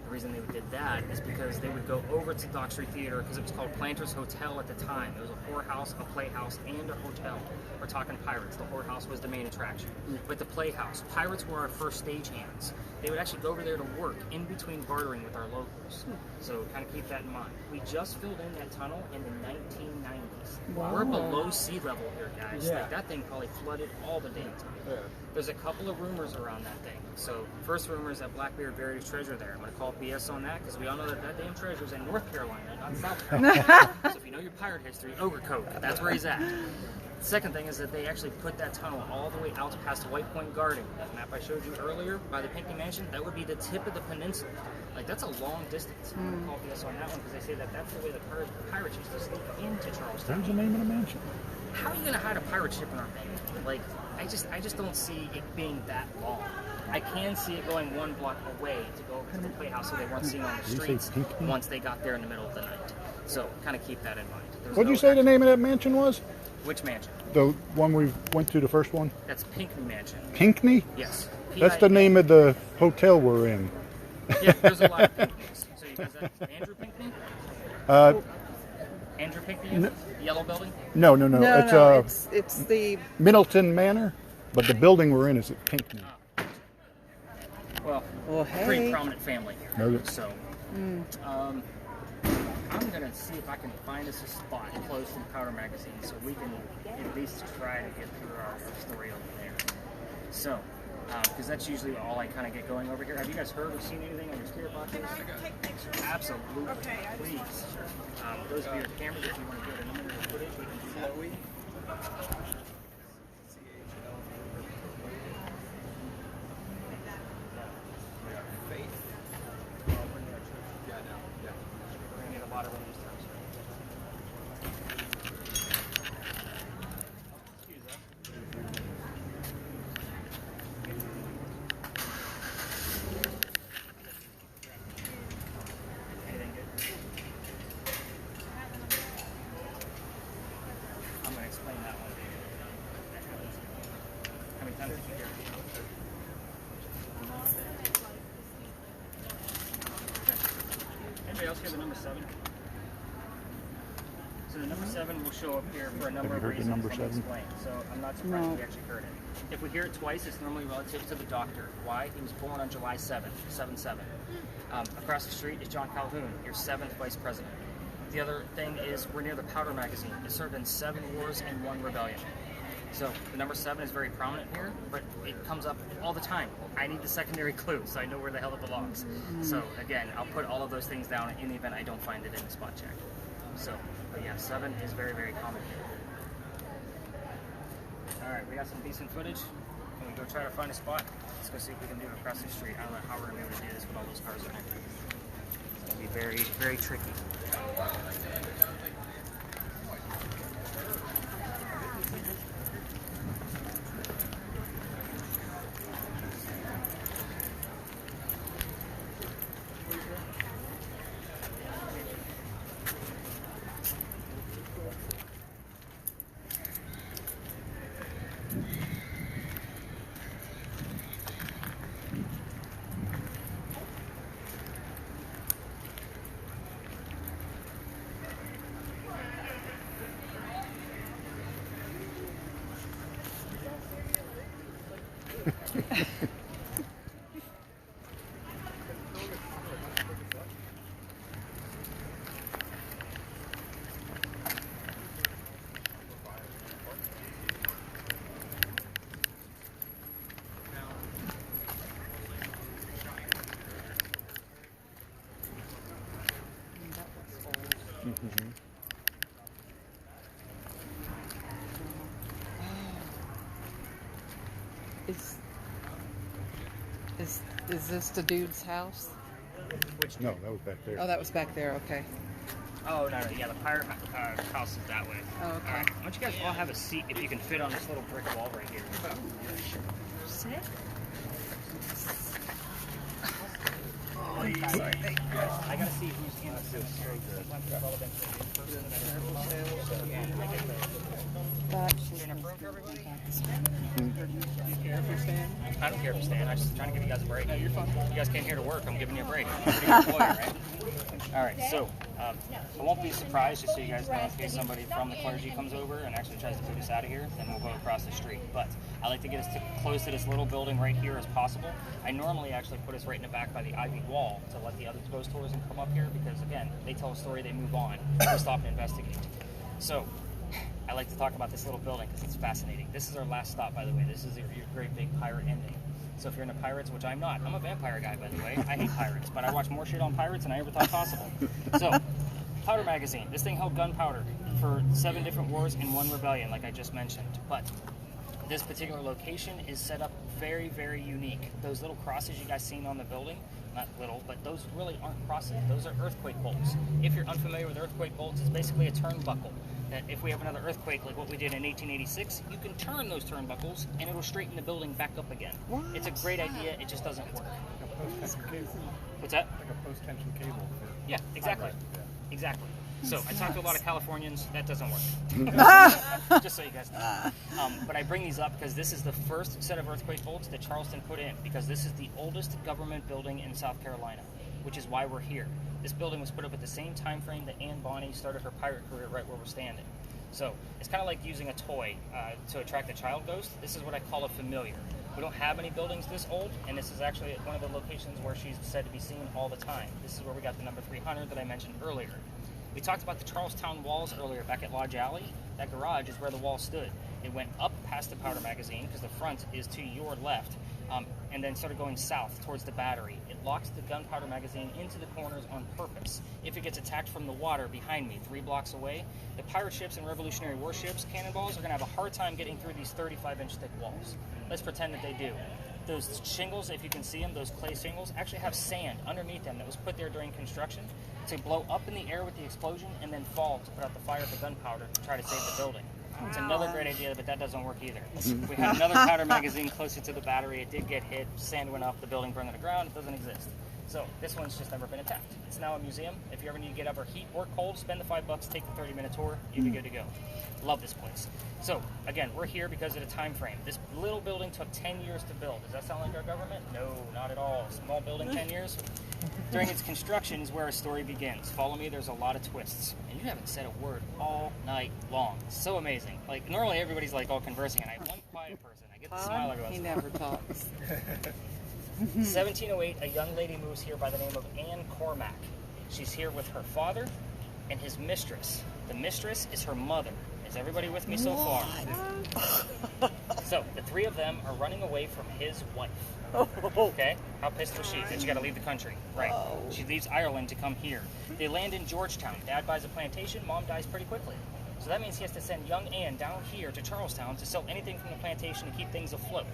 S1: The reason they did that is because they would go over to Dock Street Theater because it was called Planters Hotel at the time. It was a whorehouse, a playhouse, and a hotel. We're talking pirates. The whorehouse was the main attraction. But the playhouse, pirates were our first stagehands. They would actually go over there to work in between bartering with our locals. So kind of keep that in mind. We just filled in that tunnel in the 1990s.
S2: Wow.
S1: We're below sea level here, guys.
S8: Yeah.
S1: Like, that thing probably flooded all the damn time.
S8: Yeah.
S1: There's a couple of rumors around that thing. So first rumor is that Blackbeard buried his treasure there. I'm going to call BS on that because we all know that that damn treasure's in North Carolina, not South Carolina. So if you know your pirate history, Ogrecoke, that's where he's at. Second thing is that they actually put that tunnel all the way out past White Point Garden. That map I showed you earlier by the Pinckney Mansion, that would be the tip of the peninsula. Like, that's a long distance. I'm going to call BS on that one because they say that that's the way the pirates used to sneak into Charlestown.
S6: What's the name of the mansion?
S1: How are you going to hide a pirate ship in our bay? Like, I just don't see it being that long. I can see it going 1 block away to go over to the playhouse so they weren't seen on the
S6: Did you say
S1: streets
S6: Pinckney?
S1: once they got there in the middle of the night. So kind of keep that in mind. There's
S6: What did
S1: no
S6: you say the name of that mansion was?
S1: Which mansion?
S6: The one we went to, the first one?
S1: That's Pinckney Mansion.
S6: Pinckney?
S1: Yes.
S6: That's the name of the hotel we're in.
S1: Yeah, there's a lot of Pinckneys. So you guys, that's Andrew Pinckney? Andrew Pinckney? Yellow building?
S6: No.
S2: No, it's the
S6: Middleton Manor, but the building we're in is at Pinckney.
S1: Well,
S2: Well,
S1: pretty
S2: hey.
S1: prominent family here.
S6: Okay.
S1: So, I'm gonna see if I can find us a spot close to the Powder Magazine so we can at least try to get through our story over there. So, because that's usually all I kind of get going over here. Have you guys heard or seen anything on your spirit boxes?
S5: Take pictures.
S1: Absolutely.
S5: Okay, I just
S1: Please. Those of your cameras, if you want to get a number of footage, we can do that.
S3: Chloe. Faith.
S7: Yeah, no. Yeah.
S1: We're gonna get a lot of these terms. Excuse us. Anything good? I'm gonna explain that one. How many times did you hear it? Anybody else hear the number 7? So the number 7 will show up here for a number
S6: Have
S1: of
S6: you heard the
S1: reasons.
S6: number
S1: Let me
S6: 7?
S1: explain. So I'm not surprised
S2: No.
S1: we actually heard it. If we hear it twice, it's normally relative to the doctor. Why? He was born on July 7th, 7/7. Across the street is John Calhoun, your 7th vice president. The other thing is we're near the Powder Magazine. It served in 7 wars and 1 rebellion. So the number 7 is very prominent here, but it comes up all the time. I need the secondary clue so I know where the hell it belongs. So again, I'll put all of those things down in the event I don't find it in the spot check. So, but yeah, 7 is very, very common here. All right, we got some decent footage. Can we go try to find a spot? Let's go see if we can do it across the street. I don't know how we're gonna be able to do this with all those cars in there. It's gonna be very, very tricky.
S2: Is this the dude's house?
S1: Which
S6: No, that was back there.
S2: Oh, that was back there. Okay.
S1: Oh, no, yeah, the pirate house is that way.
S2: Oh, okay.
S1: All right, why don't you guys all have a seat if you can fit on this little brick wall right here.
S4: Sit.
S1: I gotta see who's in the I don't care if you stand. I'm just trying to give you guys a break. No, you're fine. You guys came here to work. I'm giving you a break. I'm a pretty good employer, right? All right, so I won't be surprised, just so you guys know, in case somebody from the clergy comes over and actually tries to boot us out of here, then we'll go across the street. But I like to get us to close to this little building right here as possible. I normally actually put us right in the back by the ivy wall to let the other ghost tourism come up here because, again, they tell a story, they move on. We stop and investigate. So I like to talk about this little building because it's fascinating. This is our last stop, by the way. This is your great big pirate ending. So if you're into pirates, which I'm not, I'm a vampire guy, by the way. I hate pirates, but I watch more shit on pirates than I ever thought possible. So, powder magazine. This thing held gunpowder for 7 different wars and 1 rebellion, like I just mentioned. But this particular location is set up very, very unique. Those little crosses you guys seen on the building, not little, but those really aren't crosses. Those are earthquake bolts. If you're unfamiliar with earthquake bolts, it's basically a turnbuckle. That if we have another earthquake like what we did in 1886, you can turn those turnbuckles and it'll straighten the building back up again. What? It's a great idea, it just doesn't work.
S7: Like a post-tension cable.
S1: What's that?
S7: Like a post-tension cable. For
S1: Yeah, exactly.
S7: Yeah.
S1: Exactly. So I talked to a lot of Californians, that doesn't work. Just so you guys know. But I bring these up because this is the first set of earthquake bolts that Charleston put in, because this is the oldest government building in South Carolina, which is why we're here. This building was put up at the same time frame that Anne Bonny started her pirate career right where we're standing. So it's kind of like using a toy to attract a child ghost. This is what I call a familiar. We don't have any buildings this old, and this is actually one of the locations where she's said to be seen all the time. This is where we got the number 300 that I mentioned earlier. We talked about the Charlestown Walls earlier back at Lodge Alley. That garage is where the wall stood. It went up past the powder magazine because the front is to your left, and then started going south towards the battery. It locks the gunpowder magazine into the corners on purpose. If it gets attacked from the water behind me, 3 blocks away, the pirate ships and Revolutionary warships, cannonballs, are going to have a hard time getting through these 35-inch thick walls. Let's pretend that they do. Those shingles, if you can see them, those clay shingles, actually have sand underneath them that was put there during construction to blow up in the air with the explosion and then fall to put out the fire of the gunpowder to try to save the building. It's another great idea, but that doesn't work either. We had another powder magazine closer to the battery. It did get hit. Sand went up. The building burned to the ground. It doesn't exist. So this one's just never been attacked. It's now a museum. If you ever need to get up or heat or cold, spend the $5, take the 30-minute tour. You'll be good to go. Love this place. So again, we're here because of the time frame. This little building took 10 years to build. Does that sound like our government? No, not at all. Small building, 10 years. During its construction is where our story begins. Follow me, there's a lot of twists. And you haven't said a word all night long. So amazing. Like, normally everybody's like all conversing, and I have one quiet person. I get the smile every once
S2: He
S1: in a while.
S2: never talks.
S1: 1708, a young lady moves here by the name of Anne Cormack. She's here with her father and his mistress. The mistress is her mother. Is everybody with me so far? So, the 3 of them are running away from his wife. Okay? How pissed was she that she got to leave the country? Right. She leaves Ireland to come here. They land in Georgetown. Dad buys a plantation. Mom dies pretty quickly. So that means he has to send young Anne down here to Charlestown to sell anything from the plantation to keep things afloat.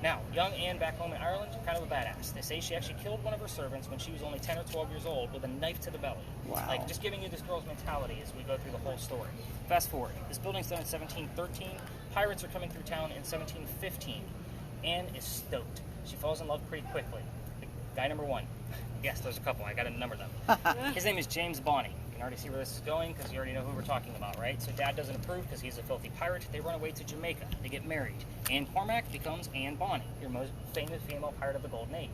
S1: Now, young Anne back home in Ireland, kind of a badass. They say she actually killed one of her servants when she was only 10 or 12 years old with a knife to the belly.
S2: Wow.
S1: Like, just giving you this girl's mentality as we go through the whole story. Fast forward. This building's done in 1713. Pirates are coming through town in 1715. Anne is stoked. She falls in love pretty quickly. Guy number 1. Yes, there's a couple. I got to number them. His name is James Bonny. You can already see where this is going because you already know who we're talking about, right? So Dad doesn't approve because he's a filthy pirate. They run away to Jamaica. They get married. Anne Cormack becomes Anne Bonny, your most famous female pirate of the Golden Age.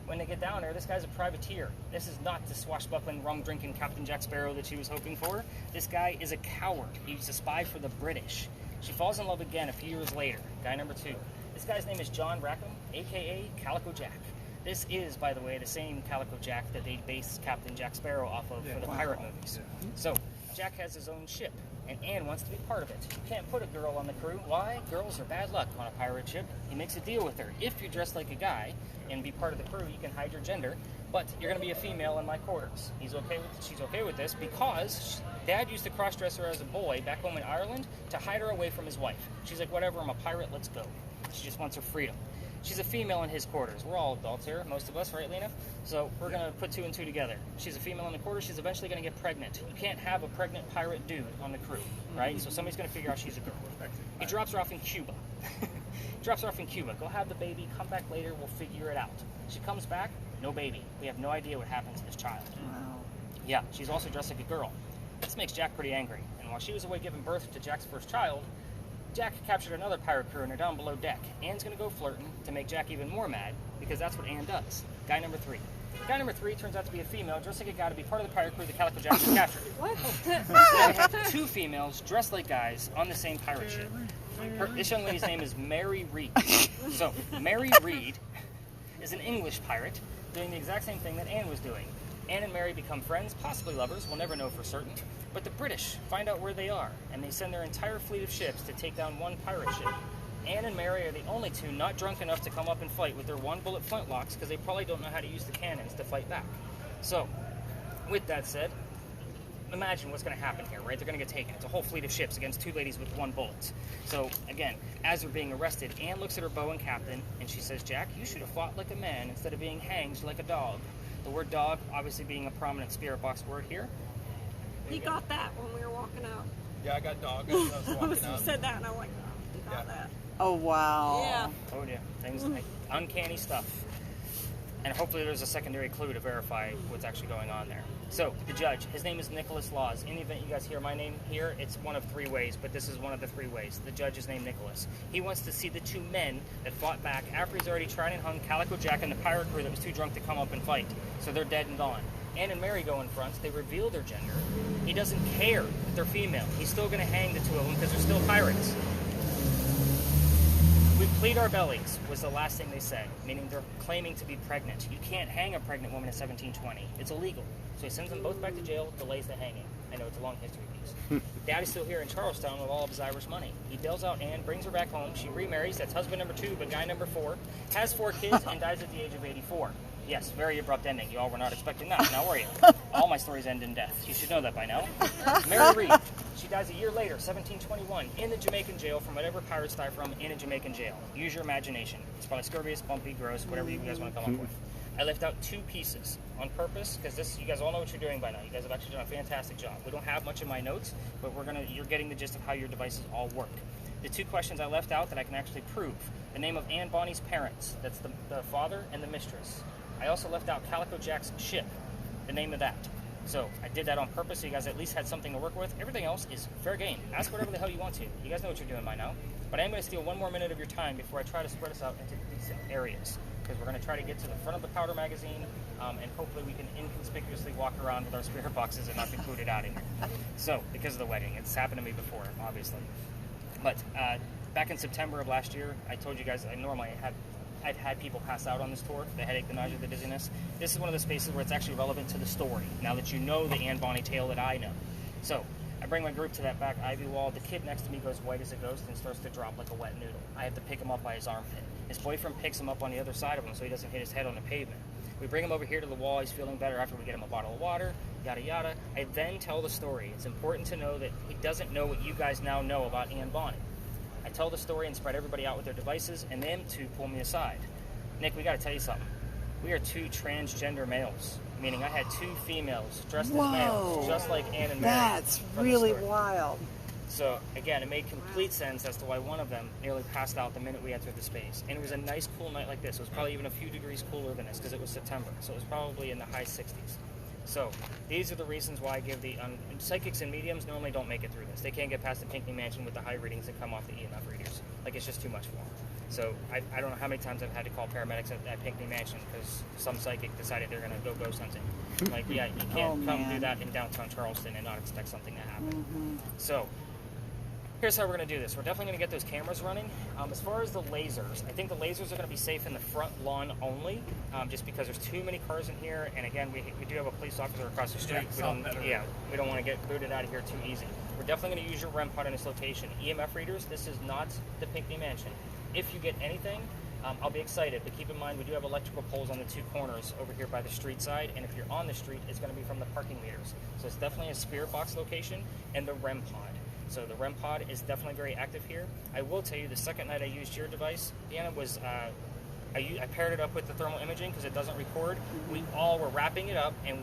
S1: When they get down there, this guy's a privateer. This is not the swashbuckling, rum-drinking Captain Jack Sparrow that she was hoping for. This guy is a coward. He's a spy for the British. She falls in love again a few years later. Guy number 2. This guy's name is John Rackham, a.k.a. Calico Jack. This is, by the way, the same Calico Jack that they based Captain Jack Sparrow off of for the pirate movies. So, Jack has his own ship, and Anne wants to be part of it. You can't put a girl on the crew. Why? Girls are bad luck on a pirate ship. He makes a deal with her. If you're dressed like a guy and be part of the crew, you can hide your gender, but you're going to be a female in my quarters. She's okay with this because Dad used to cross-dress her as a boy back home in Ireland to hide her away from his wife. She's like, whatever, I'm a pirate, let's go. She just wants her freedom. She's a female in his quarters. We're all adults here, most of us, right, Lena? So we're going to put 2 and 2 together. She's a female in the quarters. She's eventually going to get pregnant. You can't have a pregnant pirate dude on the crew, right? So somebody's going to figure out she's a girl. He drops her off in Cuba. Drops her off in Cuba. Go have the baby. Come back later. We'll figure it out. She comes back. No baby. We have no idea what happened to this child.
S2: Wow.
S1: Yeah, she's also dressed like a girl. This makes Jack pretty angry. And while she was away giving birth to Jack's first child, Jack captured another pirate crew and they're down below deck. Anne's going to go flirting to make Jack even more mad because that's what Anne does. Guy number 3. Guy number 3 turns out to be a female dressed like a guy to be part of the pirate crew that Calico Jack was captured.
S5: What?
S1: They have 2 females dressed like guys on the same pirate ship. This young lady's name is Mary Reed. So, Mary Reed is an English pirate doing the exact same thing that Anne was doing. Anne and Mary become friends, possibly lovers, we'll never know for certain. But the British find out where they are, and they send their entire fleet of ships to take down one pirate ship. Anne and Mary are the only 2 not drunk enough to come up and fight with their 1-bullet flintlocks because they probably don't know how to use the cannons to fight back. So, with that said, imagine what's going to happen here, right? They're going to get taken. It's a whole fleet of ships against 2 ladies with 1 bullet. So, again, as they're being arrested, Anne looks at her bow and captain, and she says, Jack, you should have fought like a man instead of being hanged like a dog. The word dog, obviously being a prominent spirit box word here.
S5: He got that when we were walking out.
S3: Yeah, I got dog. I was walking
S5: You
S3: out.
S5: said that, and I'm like, oh, he got that.
S2: Oh, wow.
S5: Yeah.
S1: Told you. Things like uncanny stuff. And hopefully there's a secondary clue to verify what's actually going on there. So, the judge, his name is Nicholas Laws. In the event you guys hear my name here, it's one of 3 ways, but this is one of the 3 ways. The judge is named Nicholas. He wants to see the 2 men that fought back after he's already tried and hung Calico Jack and the pirate crew that was too drunk to come up and fight. So they're dead and gone. Anne and Mary go in front. They reveal their gender. He doesn't care that they're female. He's still going to hang the 2 of them because they're still pirates. We plead our bellies was the last thing they said, meaning they're claiming to be pregnant. You can't hang a pregnant woman at 1720. It's illegal. So he sends them both back to jail, delays the hanging. I know it's a long history piece. Daddy's still here in Charlestown with all of his Irish money. He bails out Anne, brings her back home. She remarries. That's husband number 2, but guy number 4. Has 4 kids and dies at the age of 84. Yes, very abrupt ending. You all were not expecting that, now were you? All my stories end in death. You should know that by now. Mary Reed. She dies a year later, 1721, in the Jamaican jail from whatever pirates die from in a Jamaican jail. Use your imagination. It's probably scurvious, bumpy, gross, whatever you guys want to come up with. I left out 2 pieces on purpose because this, you guys all know what you're doing by now. You guys have actually done a fantastic job. We don't have much in my notes, but you're getting the gist of how your devices all work. The 2 questions I left out that I can actually prove. The name of Anne Bonny's parents. That's the father and the mistress. I also left out Calico Jack's ship. The name of that. So I did that on purpose so you guys at least had something to work with. Everything else is fair game. Ask whatever the hell you want to. You guys know what you're doing by now. But I am going to steal 1 more minute of your time before I try to spread us out into decent areas. Because we're going to try to get to the front of the powder magazine, and hopefully we can inconspicuously walk around with our spirit boxes and not be booted out in here. So, because of the wedding. It's happened to me before, obviously. But back in September of last year, I told you guys I've had people pass out on this tour, the headache, the nausea, the dizziness. This is one of the spaces where it's actually relevant to the story, now that you know the Anne Bonny tale that I know. So, I bring my group to that back ivy wall. The kid next to me goes white as a ghost and starts to drop like a wet noodle. I have to pick him up by his armpit. His boyfriend picks him up on the other side of him so he doesn't hit his head on the pavement. We bring him over here to the wall. He's feeling better after we get him a bottle of water, yada yada. I then tell the story. It's important to know that he doesn't know what you guys now know about Anne Bonny. I tell the story and spread everybody out with their devices, and them 2 pull me aside. Nick, we got to tell you something. We are 2 transgender males, meaning I had 2 females dressed as males, just like Anne and Mary.
S2: That's
S1: from the
S2: really
S1: story.
S2: wild.
S1: So, again, it made complete sense as to why one of them nearly passed out the minute we entered the space. And it was a nice, cool night like this. It was probably even a few degrees cooler than this because it was September. So it was probably in the high 60s. So, these are the reasons why I give the... psychics and mediums normally don't make it through this. They can't get past the Pinckney mansion with the high readings that come off the EMF readers. Like, it's just too much for them. So, I don't know how many times I've had to call paramedics at Pinckney mansion because some psychic decided they're going to go ghost hunting. Like, yeah, you can't come do that in downtown Charleston and not expect something to happen. So... here's how we're going to do this. We're definitely going to get those cameras running. As far as the lasers, I think the lasers are going to be safe in the front lawn only, just because there's too many cars in here, and again, we do have a police officer across the street. We don't want to get booted out of here too easy. We're definitely going to use your REM pod in this location. EMF readers, this is not the Pinckney mansion. If you get anything, I'll be excited, but keep in mind we do have electrical poles on the 2 corners over here by the street side, and if you're on the street, it's going to be from the parking meters. So it's definitely a spirit box location and the REM pod. So the REM pod is definitely very active here. I will tell you, the second night I used your device, Deanna was I paired it up with the thermal imaging because it doesn't record. We all were wrapping it up, and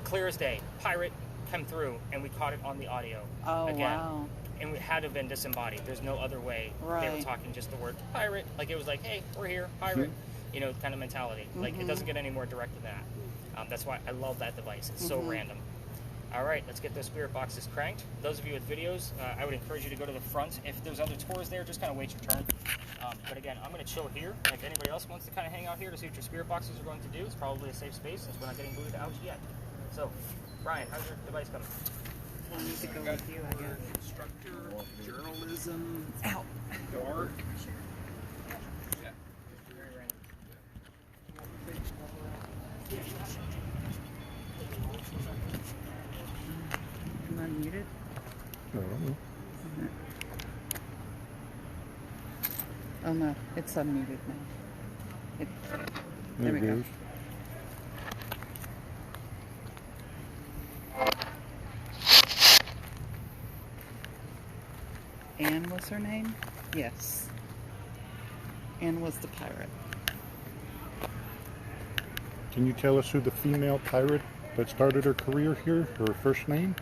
S1: clear as day, pirate came through, and we caught it on the audio again.
S2: Wow.
S1: And it had to have been disembodied. There's no other way. They were
S2: Right.
S1: talking just the word pirate. Like, it was like, hey, we're here, pirate. You know, kind of mentality. Like, it doesn't get any more direct than that. That's why I love that device. It's so random. All right, let's get those spirit boxes cranked. Those of you with videos, I would encourage you to go to the front. If there's other tours there, just kind of wait your turn. But again, I'm going to chill here. If anybody else wants to kind of hang out here to see what your spirit boxes are going to do, it's probably a safe space since we're not getting booted out yet. So, Brian, how's your device coming?
S2: I need to go with you, I guess.
S3: Instructor, journalism,
S2: Ow.
S3: dark. Yeah.
S2: Am I muted?
S6: I don't know.
S2: Oh no, it's unmuted now. There
S6: There
S2: we
S6: it
S2: go.
S6: goes.
S2: Anne was her name? Yes. Anne was the pirate.
S6: Can you tell us who the female pirate that started her career here, her first name?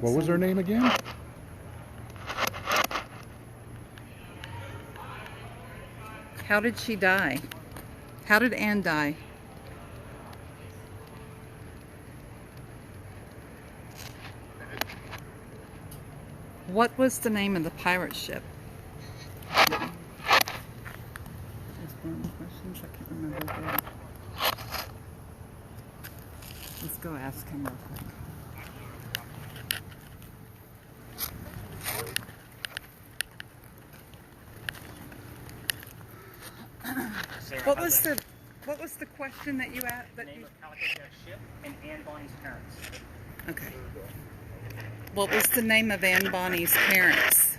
S6: What was her name again?
S2: How did she die? How did Anne die? What was the name of the pirate ship? That's one of the questions. I can't remember again. Let's go ask him real quick.
S1: Sarah,
S2: What
S1: how's
S2: was
S1: that?
S2: what was the question that you asked?
S1: The name of Calico Jack's ship and Anne Bonny's parents.
S2: Okay. What was the name of Anne Bonny's parents?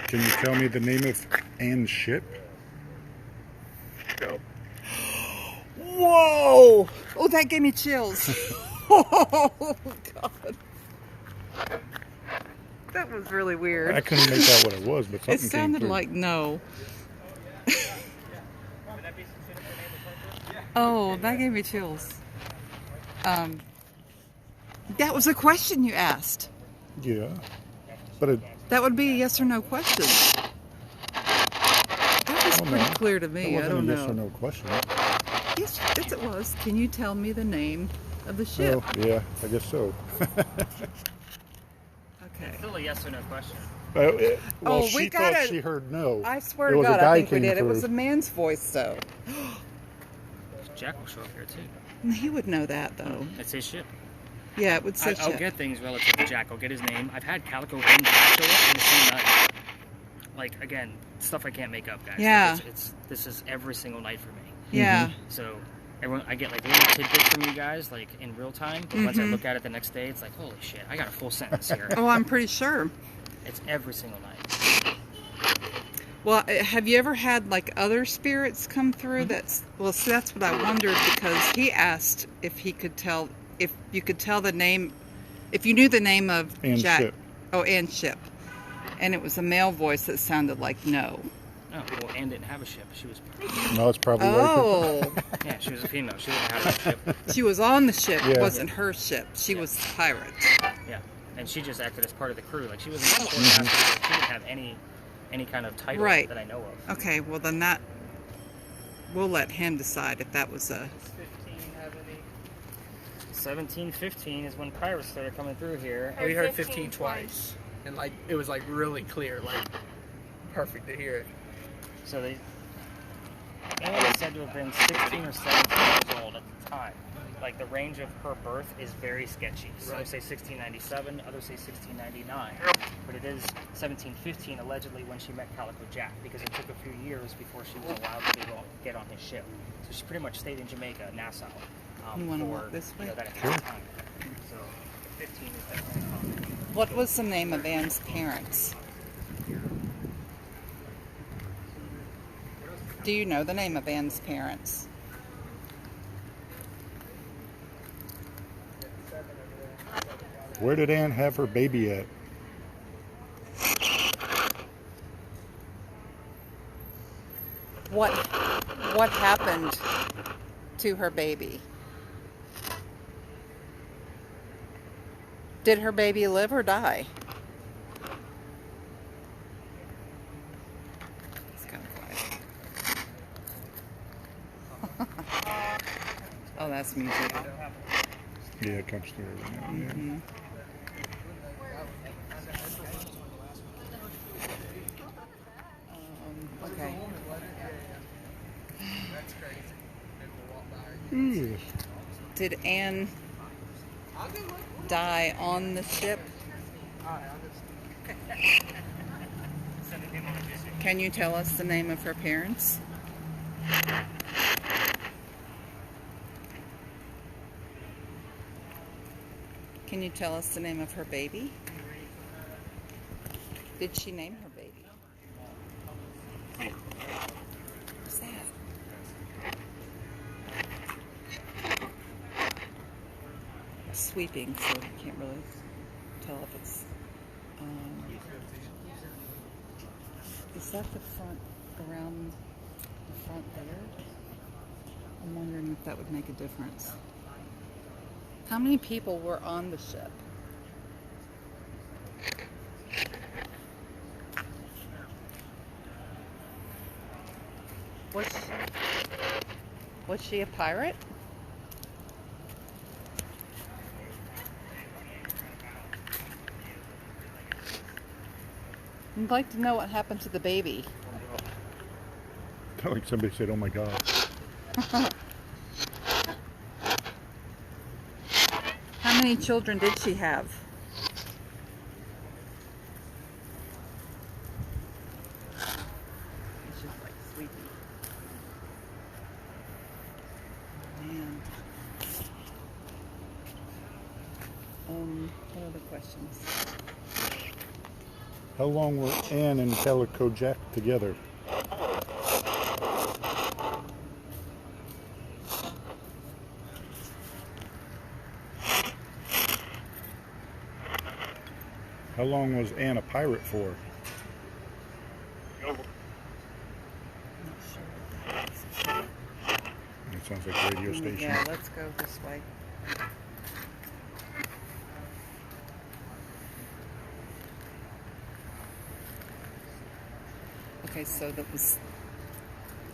S6: Can you tell me the name of Anne's ship?
S2: Whoa! Oh, that gave me chills. Oh, God. That was really weird.
S6: I couldn't make out what it was, but something
S2: It sounded
S6: came through.
S2: like no. Oh, that gave me chills. That was a question you asked.
S6: Yeah, but it,
S2: That would be a yes or no question. That was
S6: Oh,
S2: pretty
S6: no.
S2: clear to
S6: it
S2: me. I
S6: wasn't
S2: don't
S6: a yes or
S2: know.
S6: no question.
S2: Yes, yes, it was. Can you tell me the name of the ship?
S6: Oh, yeah, I guess so.
S2: Okay.
S1: Still a yes or no question.
S6: Well,
S2: Oh, we
S6: she
S2: gotta-
S6: thought she heard no.
S2: I swear
S6: It
S2: to
S6: was a
S2: God,
S6: guy
S2: I think we
S6: came
S2: did. It was a
S6: through.
S2: man's voice, though.
S1: Jack will show up here too.
S2: He would know that, though.
S1: It's his ship.
S2: Yeah, it would say
S1: I'll
S2: ship.
S1: get things relative to Jack. I'll get his name. I've had Calico and Jack show up in the same night. Like, again, stuff I can't make up, guys.
S2: Yeah.
S1: Like, this is every single night for me.
S2: Yeah.
S1: So everyone, I get like little tidbits from you guys, like in real time. But once I look at it the next day, it's like, holy shit, I got a full sentence here.
S2: Oh, I'm pretty sure.
S1: It's every single night.
S2: Well, have you ever had like other spirits come through? That's see, that's what I wondered, because he asked if he could tell, if you could tell the name, if you knew the name of
S6: Anne's
S2: Jack.
S6: ship.
S2: Oh, Anne's ship, and it was a male voice that sounded like no.
S1: Oh, well, Anne didn't have a ship. She was,
S6: No, it's probably
S2: Oh,
S1: yeah, she was a female. She didn't have a ship.
S2: she was on the ship. It
S6: Yeah.
S2: wasn't her ship. She was the pirate.
S1: Yeah, and she just acted as part of the crew. Like, she wasn't an passenger. She didn't have any kind of title
S2: Right.
S1: that I know of.
S2: Okay, well then that we'll let him decide if that was a.
S1: 1715 is when pirates started coming through here.
S8: We heard 15 twice, and like it was like really clear, like perfect to hear it.
S1: So they Anne is said to have been 16 or 17 years old at the time. Like, the range of her birth is very sketchy. Some say 1697, others say 1699. But it is 1715 allegedly when she met Calico Jack, because it took a few years before she was allowed to get on his ship. So she pretty much stayed in Jamaica, Nassau.
S2: You wanna
S1: for,
S2: walk this way?
S1: that entire time. So 15 is definitely common.
S2: What was the name of Anne's parents? Do you know the name of Anne's parents?
S6: Where did Anne have her baby at?
S2: What happened to her baby? Did her baby live or die? It's kind of quiet. Oh, that's music.
S6: Yeah, it comes through every now and then.
S2: Mm-hmm. Okay.
S6: Ooh.
S2: Did Anne die on the ship? Can you tell us the name of her parents? Can you tell us the name of her baby? Did she name her baby? What's that? Sweeping, so you can't really tell if it's. Is that the front, around the front there? I'm wondering if that would make a difference. How many people were on the ship? Was she a pirate? I'd like to know what happened to the baby.
S6: Like somebody said, oh my God.
S2: How many children did she have? It's just like sleepy. Man. What other questions?
S6: How long were Anne and Calico Jack together? How long was Anne a pirate for? It sounds like a radio station.
S2: Yeah, let's go this way. Okay, so that was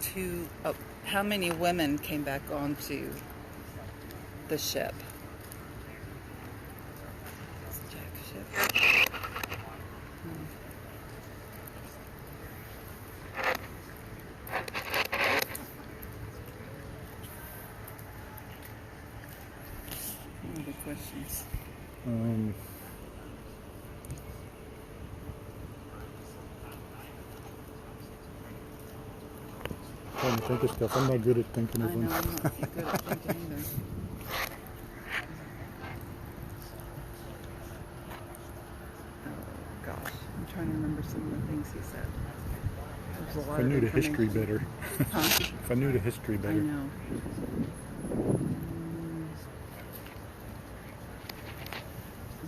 S2: two. Oh, how many women came back onto the ship? It's Jack's ship. What other questions?
S6: Trying to think of stuff. I'm not good at thinking of
S2: I
S6: them.
S2: know, I'm not good at thinking either. Oh gosh, I'm trying to remember some of the things he said. There's a lot
S6: If I knew
S2: of
S6: the history
S2: information.
S6: better.
S2: Huh?
S6: If I knew the history
S2: I
S6: better.
S2: know.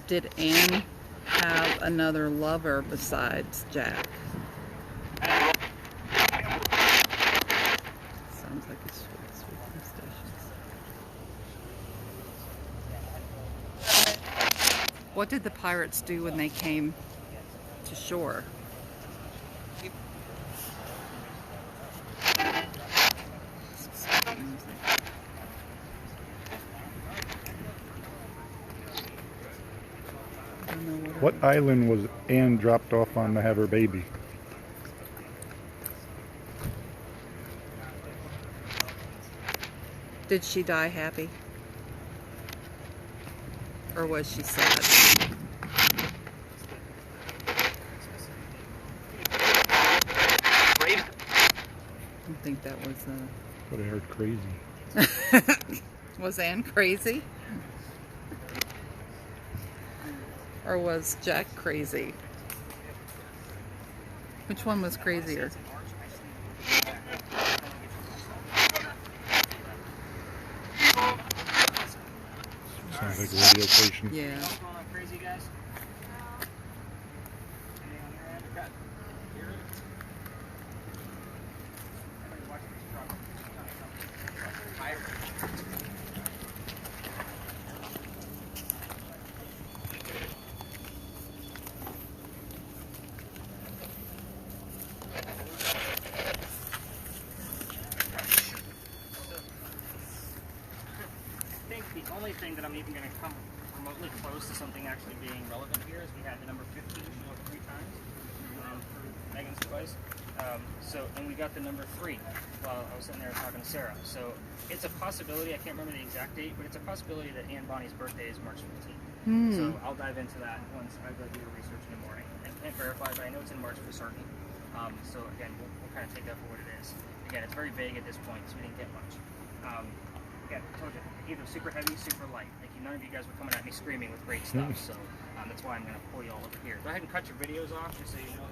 S2: Did Anne have another lover besides Jack? Sounds like it's sweeping stations. What did the pirates do when they came to shore?
S6: What island was Anne dropped off on to have her baby?
S2: Did she die happy? Or was she sad? I think that was
S6: But I heard crazy.
S2: Was Anne crazy? Or was Jack crazy? Which one was crazier?
S6: Sounds like a radio station.
S2: Yeah.
S1: only thing that I'm even going to come remotely close to something actually being relevant here is we had the number 15 show up 3 times for Megan's device. And we got the number 3 while I was sitting there talking to Sarah. So it's a possibility, I can't remember the exact date, but it's a possibility that Anne Bonny's birthday is March 15th. So I'll dive into that once I go do the research in the morning. I can't verify, but I know it's in March for certain. So again, we'll kind of take that for what it is. Again, it's very vague at this point, so we didn't get much. Again, I told you, either super heavy, super light. Like none of you guys were coming at me screaming with great stuff, so that's why I'm going to pull you all over here. Go ahead and cut your videos off just so you know.